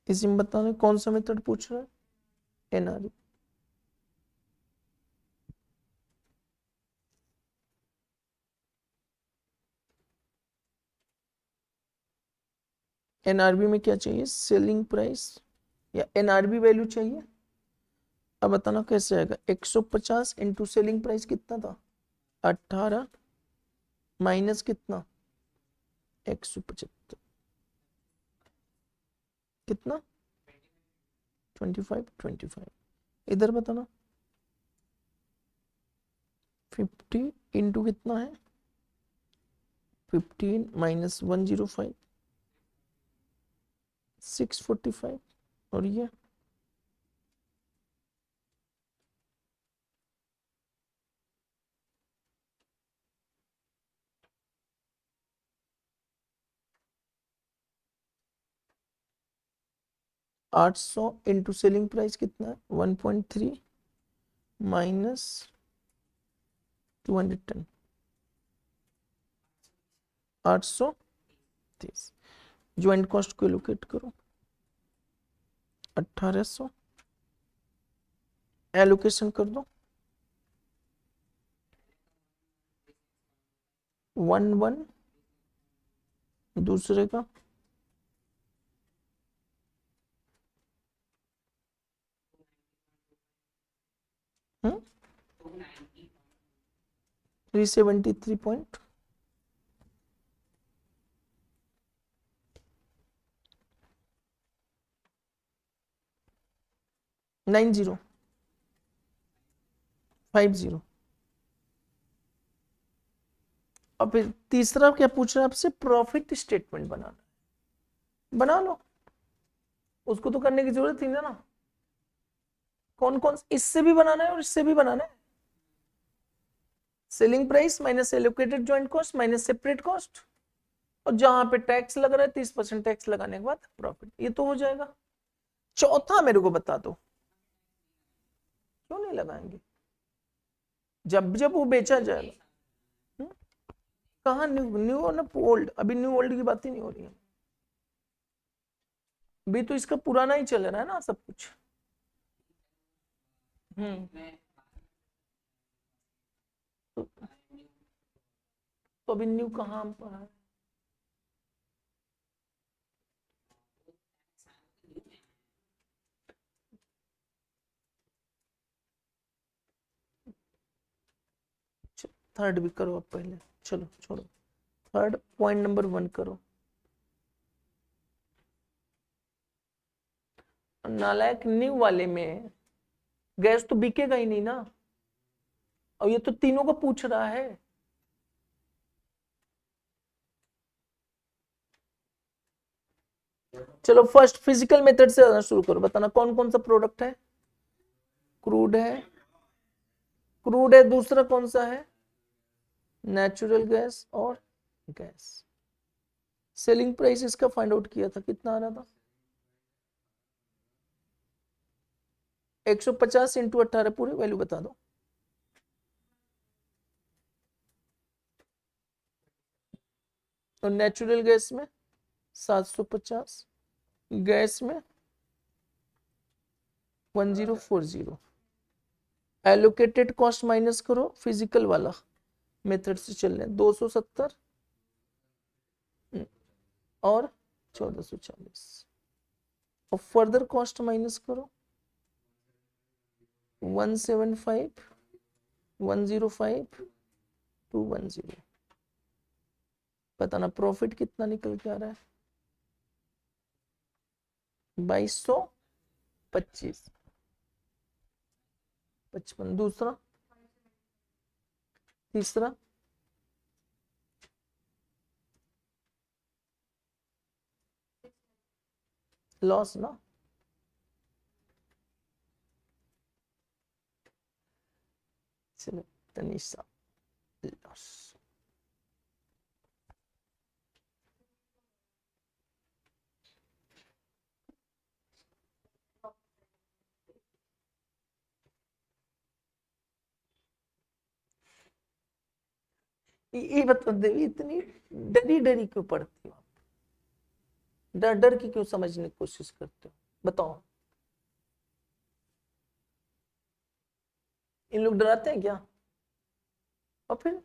इसी में बताने कौन सा मेथड पूछ रहा है, एनआरई। एनआरबी में क्या चाहिए, सेलिंग प्राइस या एनआरबी वैल्यू चाहिए। अब बताना कैसे आएगा, 150 इंटू सेलिंग प्राइस कितना था, 18 माइनस कितना 175 कितना 25 इधर बताना 50 इंटू कितना है 15 माइनस 105 645 और ये 800 इंटू सेलिंग प्राइस कितना है 1.3 माइनस 210 830 ज्वाइंट कॉस्ट को एलोकेट करो 1800 एलोकेशन कर दो 11 दूसरे का हम्म 373.90 50 और फिर तीसरा क्या पूछ रहा है आपसे, प्रॉफिट स्टेटमेंट बनाना, बना लो, उसको तो करने की जरूरत थी ना, कौन कौन इससे भी बनाना है और इससे भी बनाना है, selling price minus allocated joint cost minus separate cost, और जहां पे टैक्स लग रहा है 30% टैक्स लगाने के बाद प्रॉफिट, ये तो हो जाएगा। चौथा मेरे को बता दो, क्यों नहीं लगाएंगे, जब जब वो बेचा जाएगा। कहाँ न्यू न्यू और ना ओल्ड, अभी न्यू ओल्ड की बात ही नहीं हो रही है, अभी तो इसका पुराना ही चल रहा है ना सब कुछ। तो, तो अभी न्यू कहाँ है, थर्ड भी करो अब पहले, चलो छोड़ो, थर्ड पॉइंट नंबर 1 करो। नालायक न्यू वाले में गैस तो बिकेगा ही नहीं ना, और ये तो तीनों को पूछ रहा है। चलो फर्स्ट फिजिकल मेथड से शुरू करो, बताना कौन कौन सा प्रोडक्ट है, क्रूड है, क्रूड है, दूसरा कौन सा है, नेचुरल गैस और गैस। सेलिंग प्राइस इसका फाइंड आउट किया था, कितना आ रहा था 150 इंटू 18 पूरी वैल्यू बता दो, और नेचुरल गैस में 750, गैस में 1040, एलोकेटेड कॉस्ट माइनस करो, फिजिकल वाला मेथड से चल रहे हैं 270 और 1440, और फर्दर कॉस्ट माइनस करो 175 105 210, बताना प्रॉफिट कितना निकल के आ रहा है 2225 55, दूसरा तीसरा लॉस ना, चलो तनिषा लॉस, ये बता देवी, इतनी डरी डरी क्यों पढ़ती हो, डर डर की क्यों समझने की कोशिश करते हो, बताओ, इन लोग डराते हैं क्या, और फिर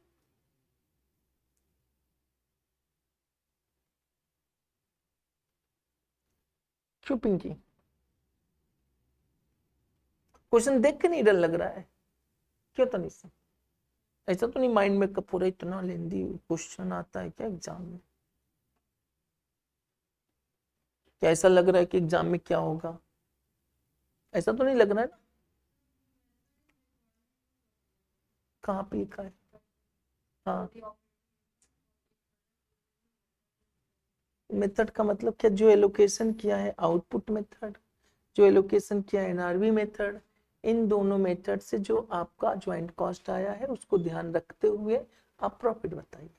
क्यों पिंकी? क्वेश्चन देख के नहीं डर लग रहा है? क्यों तनिषा? ऐसा तो नहीं माइंड में पूरा इतना लेंदी क्वेश्चन आता है क्या एग्जाम में? क्या ऐसा लग रहा है कि एग्जाम में क्या होगा? ऐसा तो नहीं लग रहा है ना? कहाँ पे लिखा है? हाँ, मेथड का मतलब क्या? जो एलोकेशन किया है आउटपुट मेथड, जो एलोकेशन किया है एनआरवी मेथड, इन दोनों मेथड से जो आपका ज्वाइंट कॉस्ट आया है उसको ध्यान रखते हुए आप प्रॉफिट बताइए।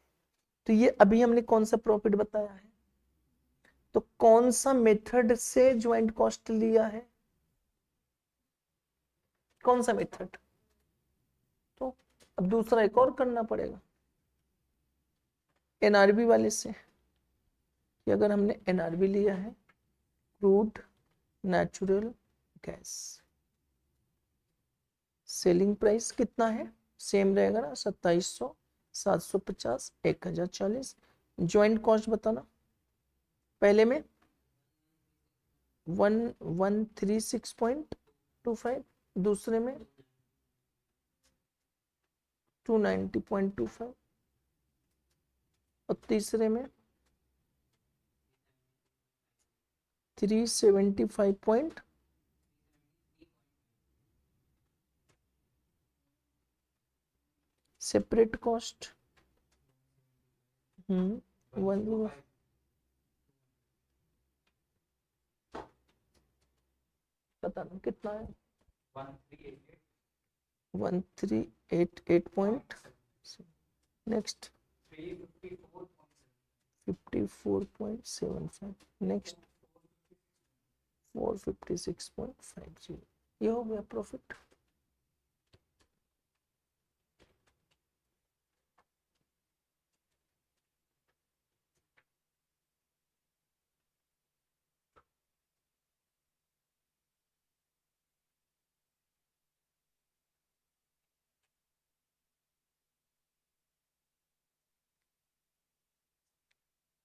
तो ये अभी हमने कौन सा प्रॉफिट बताया है? तो कौन सा मेथड से ज्वाइंट कॉस्ट लिया है? कौन सा मेथड? तो अब दूसरा एक और करना पड़ेगा एनआरबी वाले से, कि अगर हमने एनआरबी लिया है crude natural gas, selling price कितना है? सेम रहेगा ना, 2700, 750, 1040। ज्वाइंट कॉस्ट बताना। पहले में 1136.25, दूसरे में 290.25 और तीसरे में 375. सेपरेट कॉस्ट वन बताना कितना है? 1388. नेक्स्ट 54.75. नेक्स्ट 456.50. ये हो गया प्रॉफिट।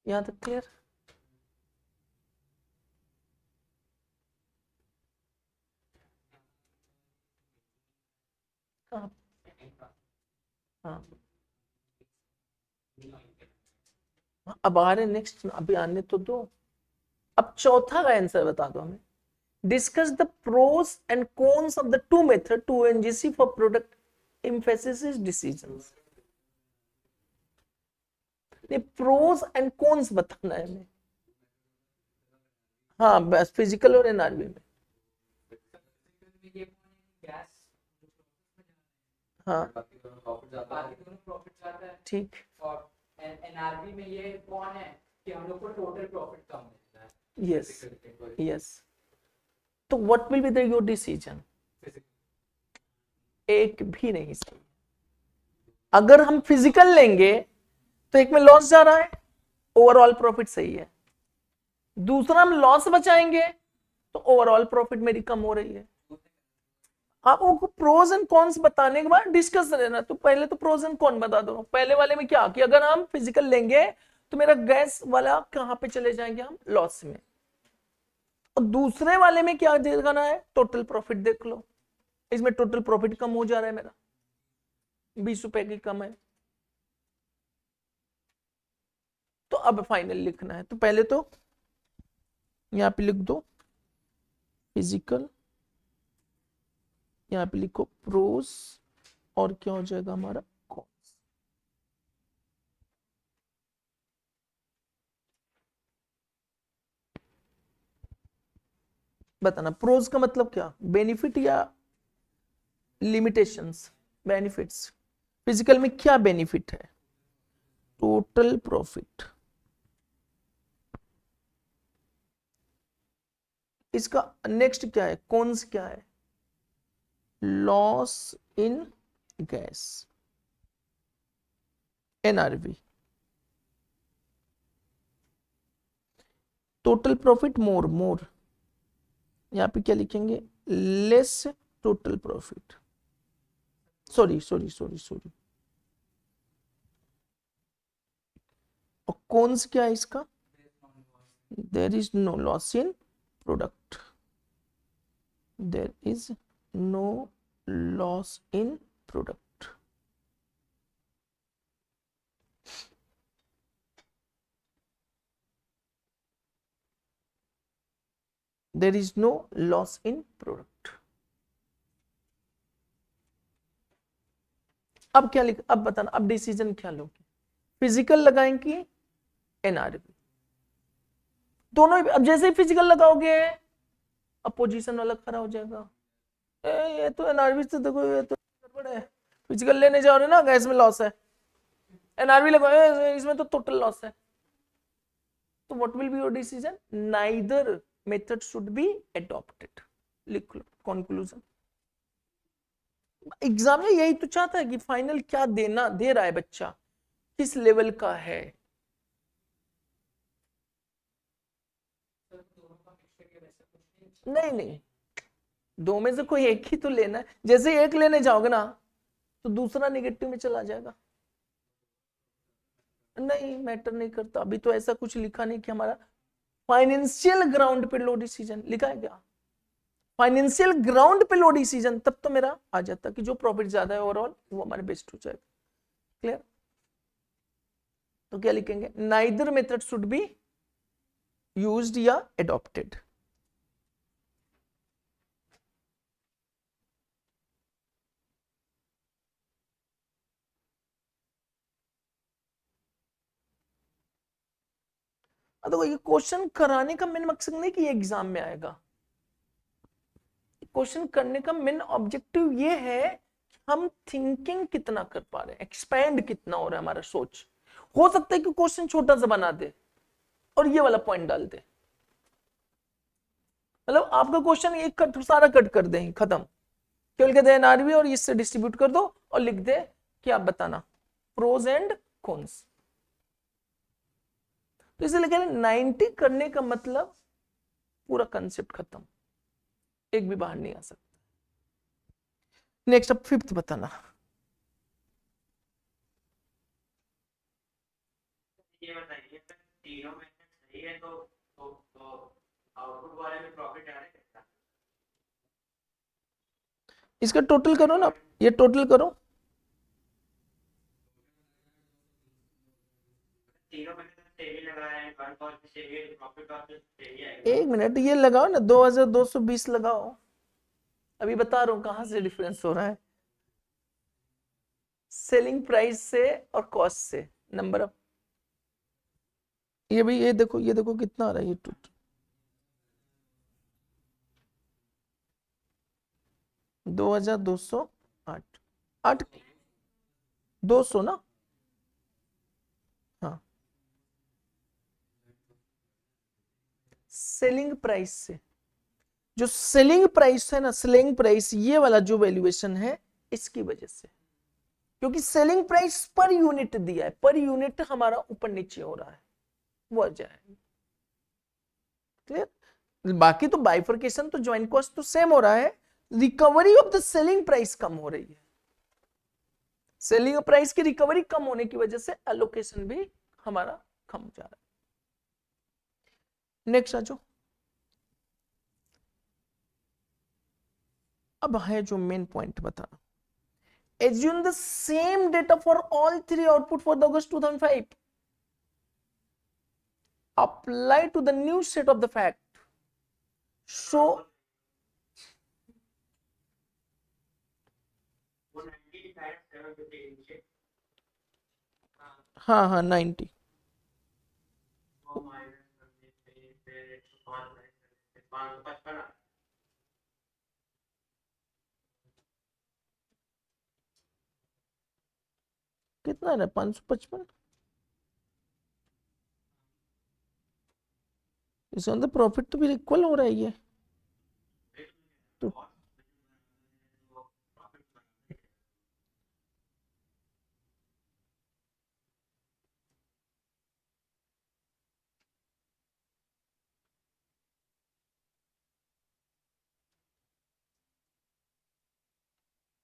यहाँ तक क्लियर? हाँ हाँ, अब आ रहे नेक्स्ट, अभी आने तो दो। अब चौथा का आंसर बता दो हमें। Discuss the pros and cons of the two method to NGC for product emphasis decisions. नहीं, प्रोस एंड कॉन्स बताना है हमें। हाँ बस, फिजिकल और एनआरबी में। हाँ ठीक। और एनआरबी में ये कौन है कि हम लोग को टोटल प्रॉफिट कम मिलता है? Yes yes. तो what will be the your decision? एक भी नहीं सही। अगर हम फिजिकल लेंगे तो एक में लॉस जा रहा है, ओवरऑल प्रॉफिट सही है। दूसरा हम लॉस बचाएंगे तो ओवरऑल प्रॉफिट मेरी कम हो रही है। आपको प्रोज एंड कॉन्स बताने के बाद डिस्कस रहना। तो पहले तो प्रोज एंड कॉन बता दो। पहले वाले में क्या कि अगर हम फिजिकल लेंगे तो मेरा गैस वाला कहां पे चले जाएंगे? हम लॉस में। और दूसरे वाले में क्या देखना है? टोटल प्रॉफिट देख लो। इसमें टोटल प्रॉफिट कम हो जा रहा है मेरा, 20 रुपए की कम है। तो अब फाइनल लिखना है, तो पहले तो यहां पे लिख दो फिजिकल, यहां पे लिखो प्रोस, और क्या हो जाएगा हमारा? कॉन्स। बताना प्रोज का मतलब क्या, बेनिफिट या लिमिटेशंस? बेनिफिट्स। फिजिकल में क्या बेनिफिट है? Total profit. इसका नेक्स्ट क्या है? कॉन्स क्या है? Loss in gas, NRV. Total profit more, more यहां पे क्या लिखेंगे? Less total profit. Sorry sorry sorry sorry. और कौन क्या है इसका? There is no loss in product. There is no loss in product. There is no loss in product. अब क्या लिख, अब बताना, अब डिसीजन क्या लोगे, फिजिकल लगाएंगे एनआरबी, दोनों ही। अब जैसे ही फिजिकल लगाओगे अब पोजीशन वाला खड़ा हो जाएगा, ये तो एनआरबी से देखो, ये तो गड़बड़ है, फिजिकल लेने जाओ रहे ना, गैस में लॉस है, एनआरबी लगाओ इसमें तो टोटल लॉस है। तो what will be your decision, neither method should be adopted. लिख लो कंक्लूजन। एग्जाम में यही तो चाहता है कि फाइनल क्या देना दे रहा है बच्चा, किस लेवल का है। नहीं नहीं, दो में से कोई एक ही तो लेना है, जैसे एक लेने जाओगे ना तो दूसरा निगेटिव में चला जाएगा। नहीं मैटर नहीं करता, अभी तो ऐसा कुछ लिखा नहीं कि हमारा फाइनेंशियल ग्राउंड पे लो डिसीजन, लिखा है क्या, फाइनेंशियल ग्राउंड पे लो डिसीजन, तब तो मेरा आ जाता कि जो प्रॉफिट ज्यादा है ओवरऑल वो हमारे बेस्ट हो जाएगा। क्लियर, तो क्या लिखेंगे, neither method should be used या एडॉप्टेड। देखो ये क्वेश्चन कराने का मेन मकसद नहीं कि ये एग्जाम में आएगा, क्वेश्चन करने का मेन ऑब्जेक्टिव ये है कि हम थिंकिंग कितना कर पा रहे हैं, एक्सपैंड कितना हो रहा है हमारा सोच। हो सकता है कि क्वेश्चन छोटा सा बना दे और ये वाला पॉइंट डाल दे, मतलब आपका क्वेश्चन एक कट सारा कट कर दें, खत्म, केवल कहते हैं एनआरबी और इससे डिस्ट्रीब्यूट कर दो और लिख दे कि आप बताना प्रोज एंड कॉन्स। तो इसे लिखे 90 करने का मतलब पूरा कंसेप्ट खत्म, एक भी बाहर नहीं आ सकता। नेक्स्ट अब फिफ्थ बताना। ये बताइए तीनों में से सही है तो आउटपुट वाले में प्रॉफिट आ रहा है कितना? इसका टोटल करो ना, ये टोटल करो, तीनों में से सही लगा है, वन कॉस्ट से सही है, प्रॉफिट और सही आएगा। एक मिनट ये लगाओ ना, 2220 लगाओ, अभी बता रहा हूं कहां से डिफरेंस हो रहा है, सेलिंग प्राइस से और कॉस्ट से, नंबर ऑफ, ये भी ये देखो कितना आ रहा है ये टोटल, 2208, 8 200 ना, हाँ सेलिंग प्राइस से, जो सेलिंग प्राइस है ना, सेलिंग प्राइस ये वाला जो वैल्यूएशन है इसकी वजह से, क्योंकि सेलिंग प्राइस पर यूनिट दिया है, पर यूनिट हमारा ऊपर नीचे हो रहा है, वो वजह है। क्लियर, बाकी तो बाइफर्केशन तो ज्वाइंट कॉस्ट तो सेम हो रहा है, recovery of the selling price कम हो रही है, सेलिंग प्राइस की रिकवरी कम होने की वजह से एलोकेशन भी हमारा कम जा रहा है। नेक्स्ट आ जाओ, अब है जो मेन पॉइंट बताना, assume the same data for all three output for the August 2005, apply to the new set of the fact, so वो 90 दिखाया 750 नीचे, हाँ 90, वो माइनस करने से फिर 555 कितना है 555, इसके अंदर प्रॉफिट तो भी इक्वल हो रहा है ये, तो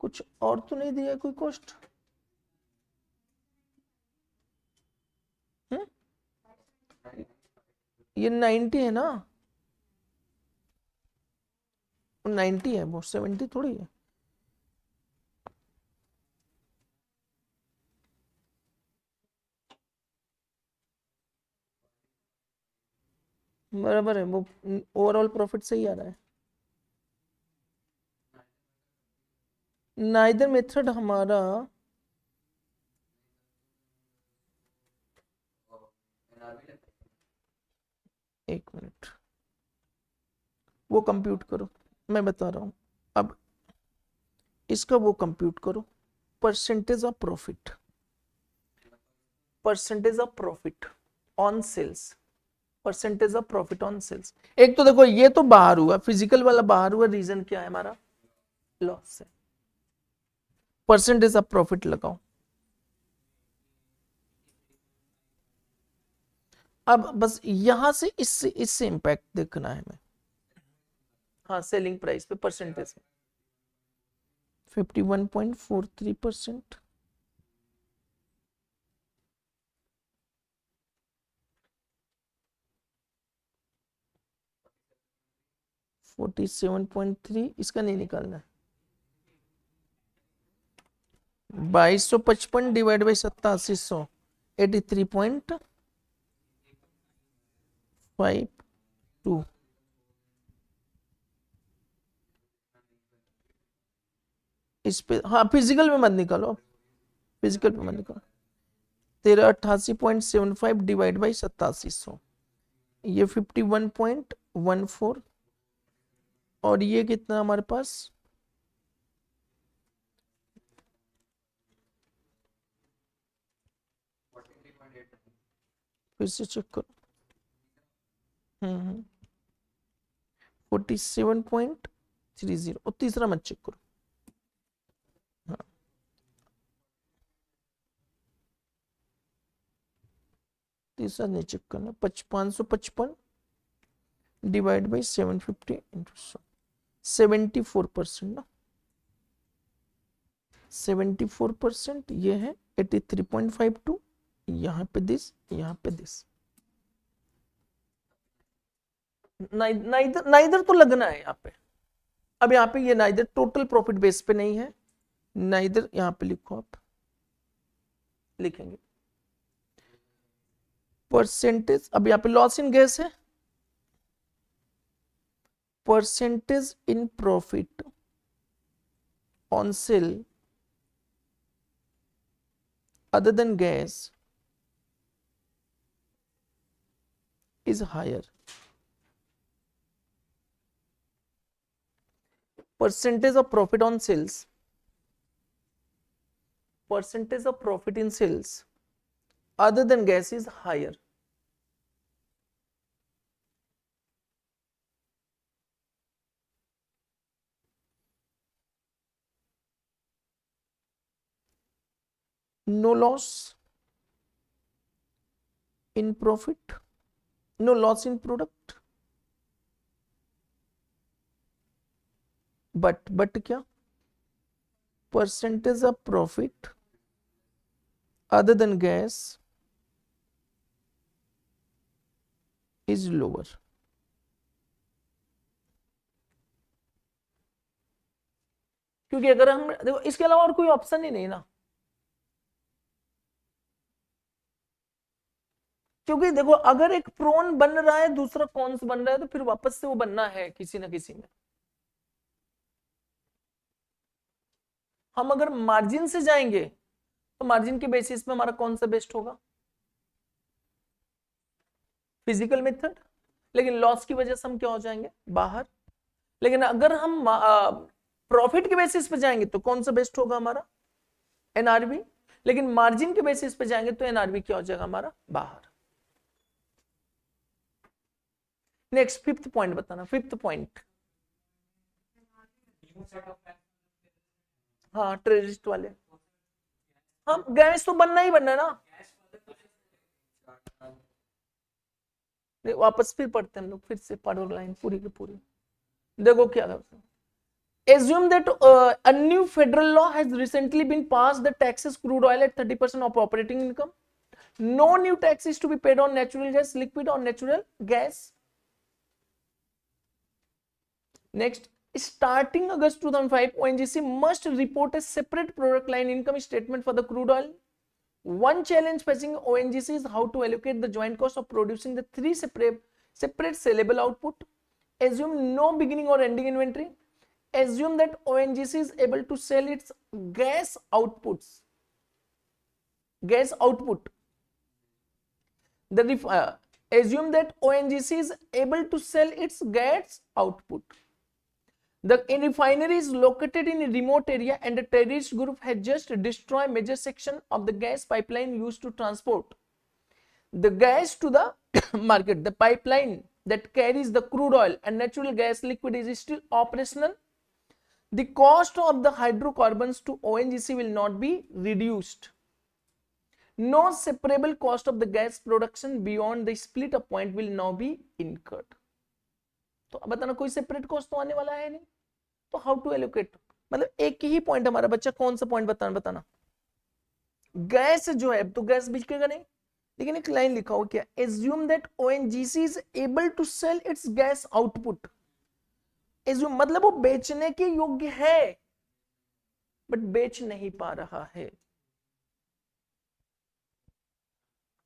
कुछ और तो नहीं दिया कोई कॉस्ट, ये 90 है ना, 90 है, वो 70 थोड़ी है। बराबर है, वो ओवरऑल प्रॉफिट सही आ रहा है। नाइदर मेथड हमारा एक मिनट, वो कंप्यूट करो, मैं बता रहा हूं। अब इसका वो कंप्यूट करो, percentage of profit, percentage of profit on sales, percentage of profit on sales. एक तो देखो ये तो बाहर हुआ, फिजिकल वाला बाहर हुआ, रीजन क्या है हमारा, लॉस है। परसेंटेज ऑफ प्रॉफिट लगाओ। अब बस यहां से इससे इंपैक्ट देखना है हमें। हाँ, सेलिंग प्राइस पे परसेंटेज 51.43%, $47.3, इसका नहीं निकालना है। 2255 डिवाइड बाई 8700, 83.52। इस पे हाँ, फिजिकल में मत निकालो, फिजिकल पे मत निकालो। 1388.75 डिवाइड बाई 8700, ये 51.14, और ये कितना हमारे पास, फिर से चेक करो। 47.30, और तीसरा मत चेक करो। हाँ, तीसरा नहीं चेक करना। 555 डिवाइड बाई 750 इंटू 74% ना, 74%, ये है 83.52, यहाँ पे दिस, यहाँ पे दिस। नाइदर नाइदर तो लगना है यहाँ पे। अब यहाँ पे ये नाइदर टोटल प्रॉफिट बेस पे नहीं है, नाइदर यहाँ पे लिखो, आप लिखेंगे परसेंटेज। अब यहाँ पे लॉस इन गैस है, percentage in profit on sale other than gas is higher. Percentage of profit on sales, percentage of profit in sales other than gas is higher. No loss in profit, no loss in product, but क्या, percentage of profit other than gas is lower. क्योंकि अगर हम देखो, इसके अलावा और कोई option ही नहीं ना, क्योंकि देखो अगर एक प्रोन बन रहा है, दूसरा कॉन्स बन रहा है, तो फिर वापस से वो बनना है किसी ना किसी में। हम अगर मार्जिन से जाएंगे तो मार्जिन के बेसिस पे हमारा कौन सा बेस्ट होगा, फिजिकल मेथड। लेकिन लॉस की वजह से हम क्या हो जाएंगे, बाहर। लेकिन अगर हम प्रॉफिट के बेसिस पे जाएंगे तो कौन सा बेस्ट होगा हमारा, एनआरबी। लेकिन मार्जिन के बेसिस पे जाएंगे तो एनआरबी क्या हो जाएगा हमारा, बाहर। नेक्स्ट फिफ्थ पॉइंट बताना, फिफ्थ पॉइंट। हाँ, ट्रेडिस्ट वाले, हम गैस तो बनना ही बनना है ना। वापस फिर पढ़ते हैं हम लोग, फिर से पढ़ो लाइन पूरी की पूरी। देखो क्या करते हैं, assume that a new federal law has recently been passed that taxes crude oil at 30% of operating income. No new tax is to be paid on natural gas, liquid or natural gas. Next, Starting August 2005, ONGC must report a separate product line income statement for the crude oil. One challenge facing ONGC is how to allocate the joint cost of producing the three separate sellable output. Assume no beginning or ending inventory. Assume that ONGC is able to sell its gas output. Assume that ONGC is able to sell its gas output. The refinery is located in a remote area and a terrorist group has just destroyed major section of the gas pipeline used to transport the gas to the market. The pipeline that carries the crude oil and natural gas liquid is still operational. The cost of the hydrocarbons to ONGC will not be reduced. No separable cost of the gas production beyond the split up point will now be incurred. तो अब बताना कोई separate cost तो आने वाला है नहीं, तो हाउ टू एलोकेट, मतलब एक ही पॉइंट हमारा बच्चा, कौन सा पॉइंट बताना, गैस जो है तो गैस बिकेगा नहीं, लेकिन एक लाइन लिखा हो क्या, assume that ONGC is able to cell it's gas output. Assume मतलब वो बेचने के योग्य है बट बेच नहीं पा रहा है.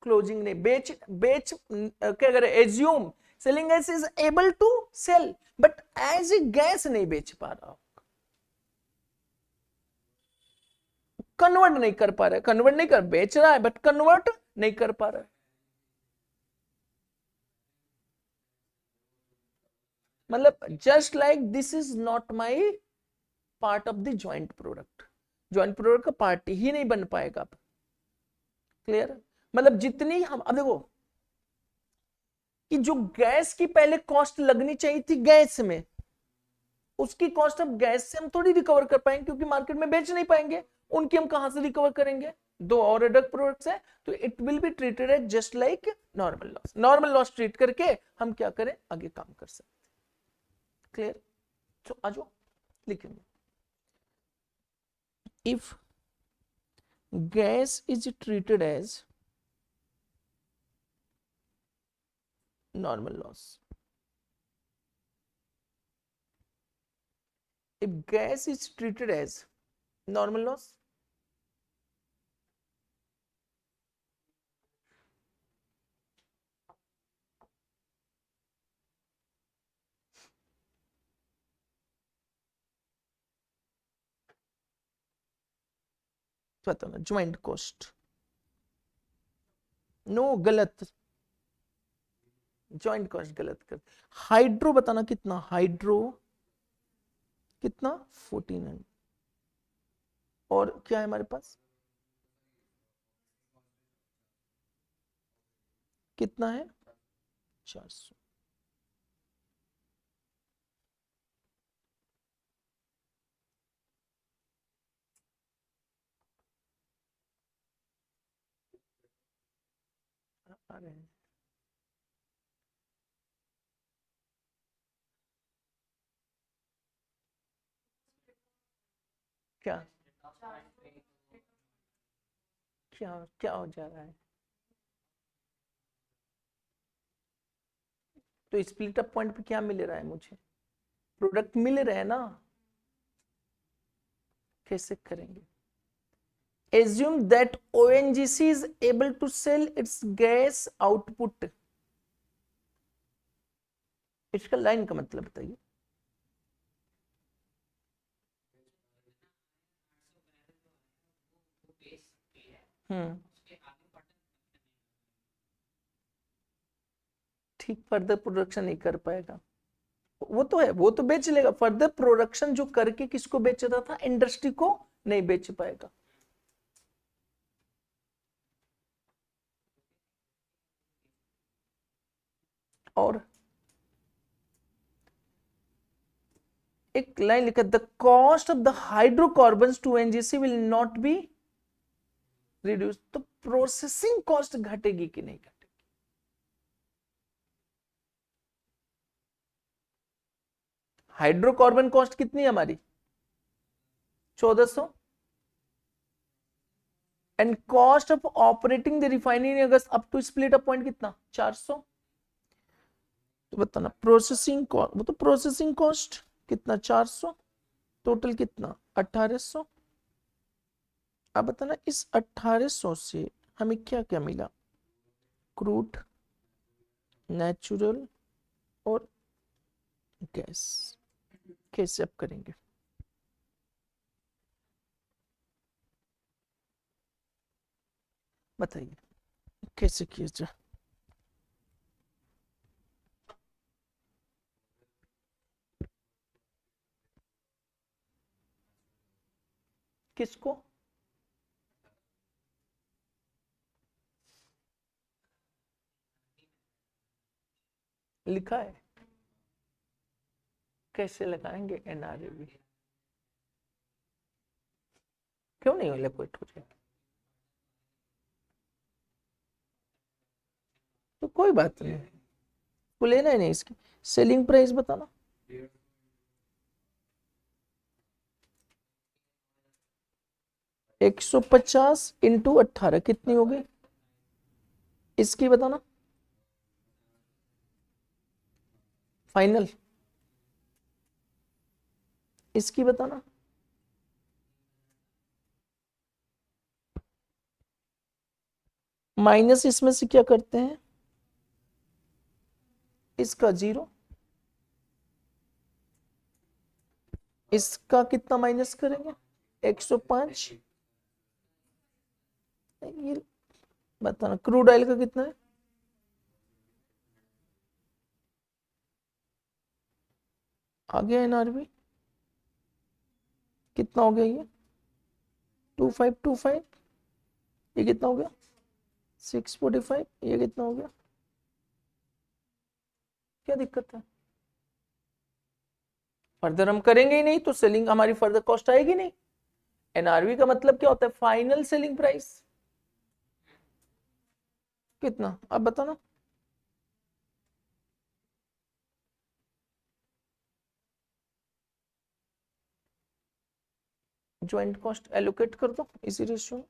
क्लोजिंग नहीं, बेच क्या करे, assume selling gas is able to cell but as a gas नहीं बेच पा रहा, कन्वर्ट नहीं कर पा रहा है, कन्वर्ट नहीं कर, बेच रहा है बट कन्वर्ट नहीं कर पा रहा है. मतलब just like this is not my part of the joint product, joint product का पार्ट ही नहीं बन पाएगा. क्लियर, मतलब जितनी हम, अब देखो कि जो गैस की पहले कॉस्ट लगनी चाहिए थी गैस में, उसकी कॉस्ट अब गैस से हम थोड़ी रिकवर कर पाएंगे क्योंकि मार्केट में बेच नहीं पाएंगे, उनकी हम कहां से रिकवर करेंगे, दो और अदर प्रोडक्ट्स है, तो it will be treated as just like normal loss. Normal loss treat करके हम क्या करें, आगे काम कर सकते. क्लियर, तो आ जाओ लिखेंगे. If gas is treated as normal loss, if gas is treated as normal loss, बताना ज्वाइंट कॉस्ट, नो गलत, ज्वाइंट कॉस्ट गलत कर. हाइड्रो बताना कितना, हाइड्रो कितना 1400, और क्या है हमारे पास, कितना है 400. आ रहे हैं क्या क्या क्या हो जा रहा है, तो स्प्लिट अप पॉइंट पे क्या मिल रहा है, मुझे प्रोडक्ट मिल रहे हैं ना, कैसे करेंगे. Assume that ONGC is able to sell its gas output. इसका लाइन का मतलब बताइए. ठीक, फर्दर प्रोडक्शन नहीं कर पाएगा, वो तो है, वो तो बेच लेगा, फर्दर प्रोडक्शन जो करके किसको बेच रहा था, इंडस्ट्री को नहीं बेच पाएगा. और एक लाइन लिखा, the cost of the hydrocarbons to NGC will not be reduce. तो प्रोसेसिंग कॉस्ट घटेगी कि नहीं घटेगी, हाइड्रोकार्बन कॉस्ट कितनी है हमारी 1400, and cost of operating the refinery August up to split up point कितना 400. तो बताना प्रोसेसिंग कॉस्ट, वो तो प्रोसेसिंग कॉस्ट कितना 400, टोटल कितना 1800। अब बताना इस 1800 से हमें क्या क्या मिला, क्रूड, नेचुरल और गैस। कैसे अब करेंगे, बताइए कैसे किया जाए। किसको, लिखा है, कैसे लगाएंगे एनआरवी, क्यों नहीं एलोकेट हो जाए, तो कोई बात नहीं, तो लेना ही नहीं। इसकी सेलिंग प्राइस बताना, $150 इंटू 18 कितनी होगी, इसकी बताना फाइनल, इसकी बताना माइनस, इसमें से क्या करते हैं, इसका 0, इसका कितना माइनस करेंगे 105, ये बताना क्रूड ऑयल का कितना है, आ गया एनआरबी, कितना हो गया ये 2525, ये कितना हो गया 645, ये कितना हो गया, क्या दिक्कत है, फर्दर हम करेंगे ही नहीं तो सेलिंग हमारी फर्दर कॉस्ट आएगी नहीं। एनआरवी का मतलब क्या होता है, फाइनल सेलिंग प्राइस, कितना अब बताना, ज्वाइंट कॉस्ट एलोकेट कर दो इसी रेशियो में,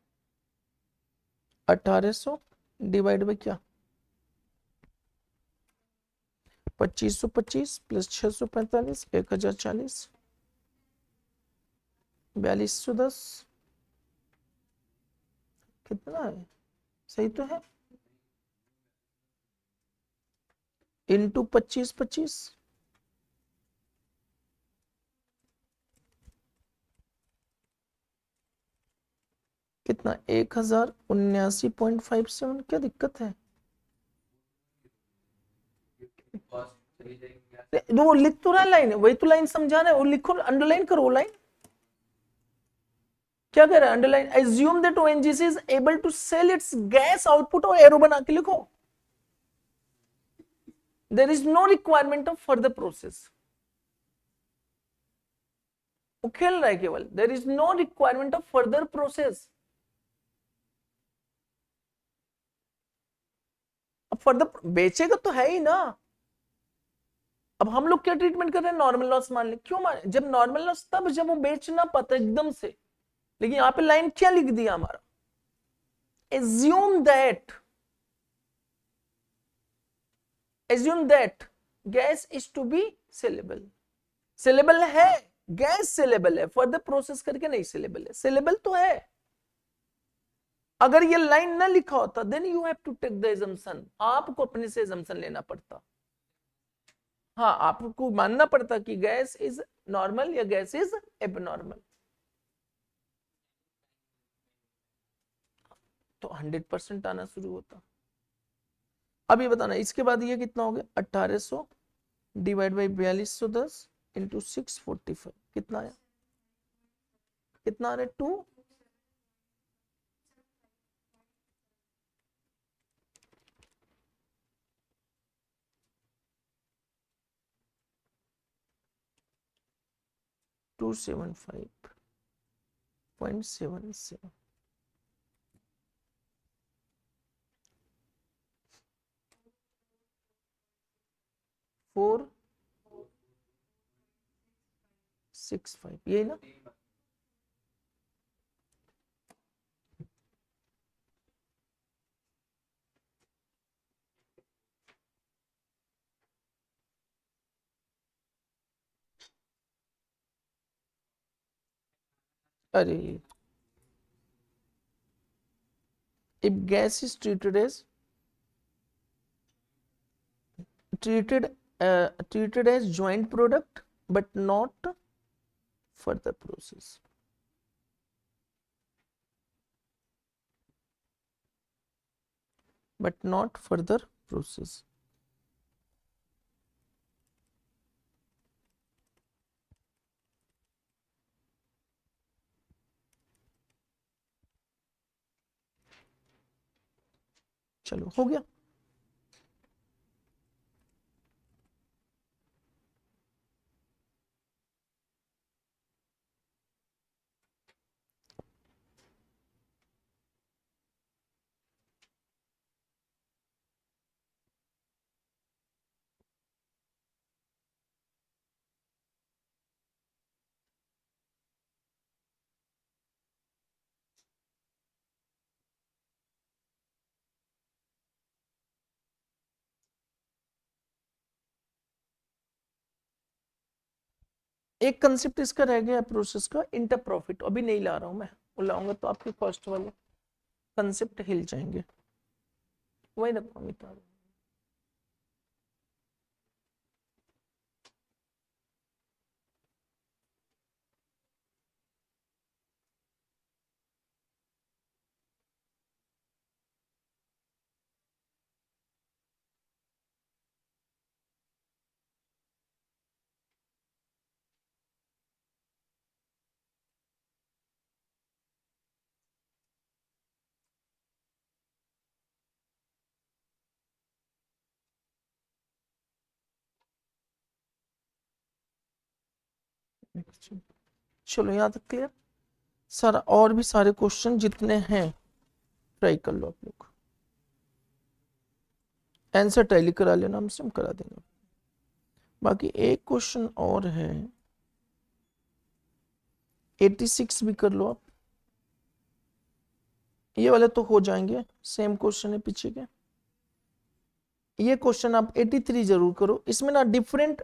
1800 डिवाइड बाई क्या 2525 प्लस 645 1040 4210, कितना है, सही तो है, इंटू 2525, कितना 1079.57, क्या दिक्कत है, वो लिख तो रहा है लाइन, वही तो लाइन समझा रहा है, वो लिखो अंडरलाइन करो लाइन, क्या कह रहा है underline, assume that ONGC is able to cell it's gas output, और एरो बना के लिखो, there is no requirement of further process, वो खेल रहा है केवल, there is no requirement of further process. अब फर्दर बेचेगा तो है ही ना, अब हम लोग क्या ट्रीटमेंट कर रहे हैं, नॉर्मल लॉस मान ले, क्यों मान, जब नॉर्मल लॉस तब जब वो बेच ना पाता एकदम से, लेकिन यहां पे लाइन क्या लिख दिया हमारा, assume that gas is to be saleable, saleable है, गैस सेलेबल है, फर्दर प्रोसेस करके नहीं सेलेबल है, सेलेबल तो है, अगर ये लाइन ना लिखा होता then you have to take the assumption, आपको अपने से एजम्पशन लेना पड़ता, हाँ आपको मानना पड़ता कि गैस इज नॉर्मल या गैस इज एबनॉर्मल, तो 100% आना शुरू होता। अब ये बताना इसके बाद ये कितना हो गया 1800 डिवाइड बाई 4210 इंटू 645, कितना आया, कितना आ रहा है 2, $275.77, 465, यही ना, अरे, if gas is treated as joint product but not further process. But not further process. चलो हो गया। एक कंसेप्ट इसका रह गया प्रोसेस का, इंटर प्रॉफिट, अभी नहीं ला रहा हूं मैं, वो लाऊंगा तो आपके फर्स्ट वाले कंसेप्ट हिल जाएंगे। वही रखो अमिताभ। चलो यहाँ तक क्लियर सारा, और भी सारे क्वेश्चन जितने हैं ट्राई कर लो आप लोग, आंसर टैली करा लेना, हमसे हम करा देंगे। बाकी एक क्वेश्चन और है, 86 भी कर लो आप, ये वाले तो हो जाएंगे, सेम क्वेश्चन है पीछे के। ये क्वेश्चन आप 83 जरूर करो, इसमें ना डिफरेंट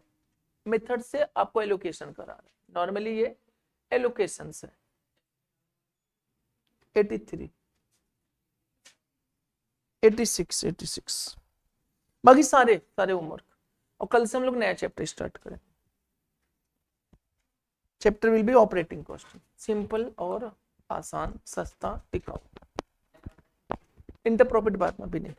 मेथड से आपको एलोकेशन करा रहे हैं, नॉर्मली ये एलोकेशन है। 83 86 बाकी सारे होमवर्क, और कल से हम लोग नया चैप्टर स्टार्ट करें। Chapter will be operating cost, simple और आसान, सस्ता, टिकाऊ। इंटर प्रॉफिट बाद में भी नहीं।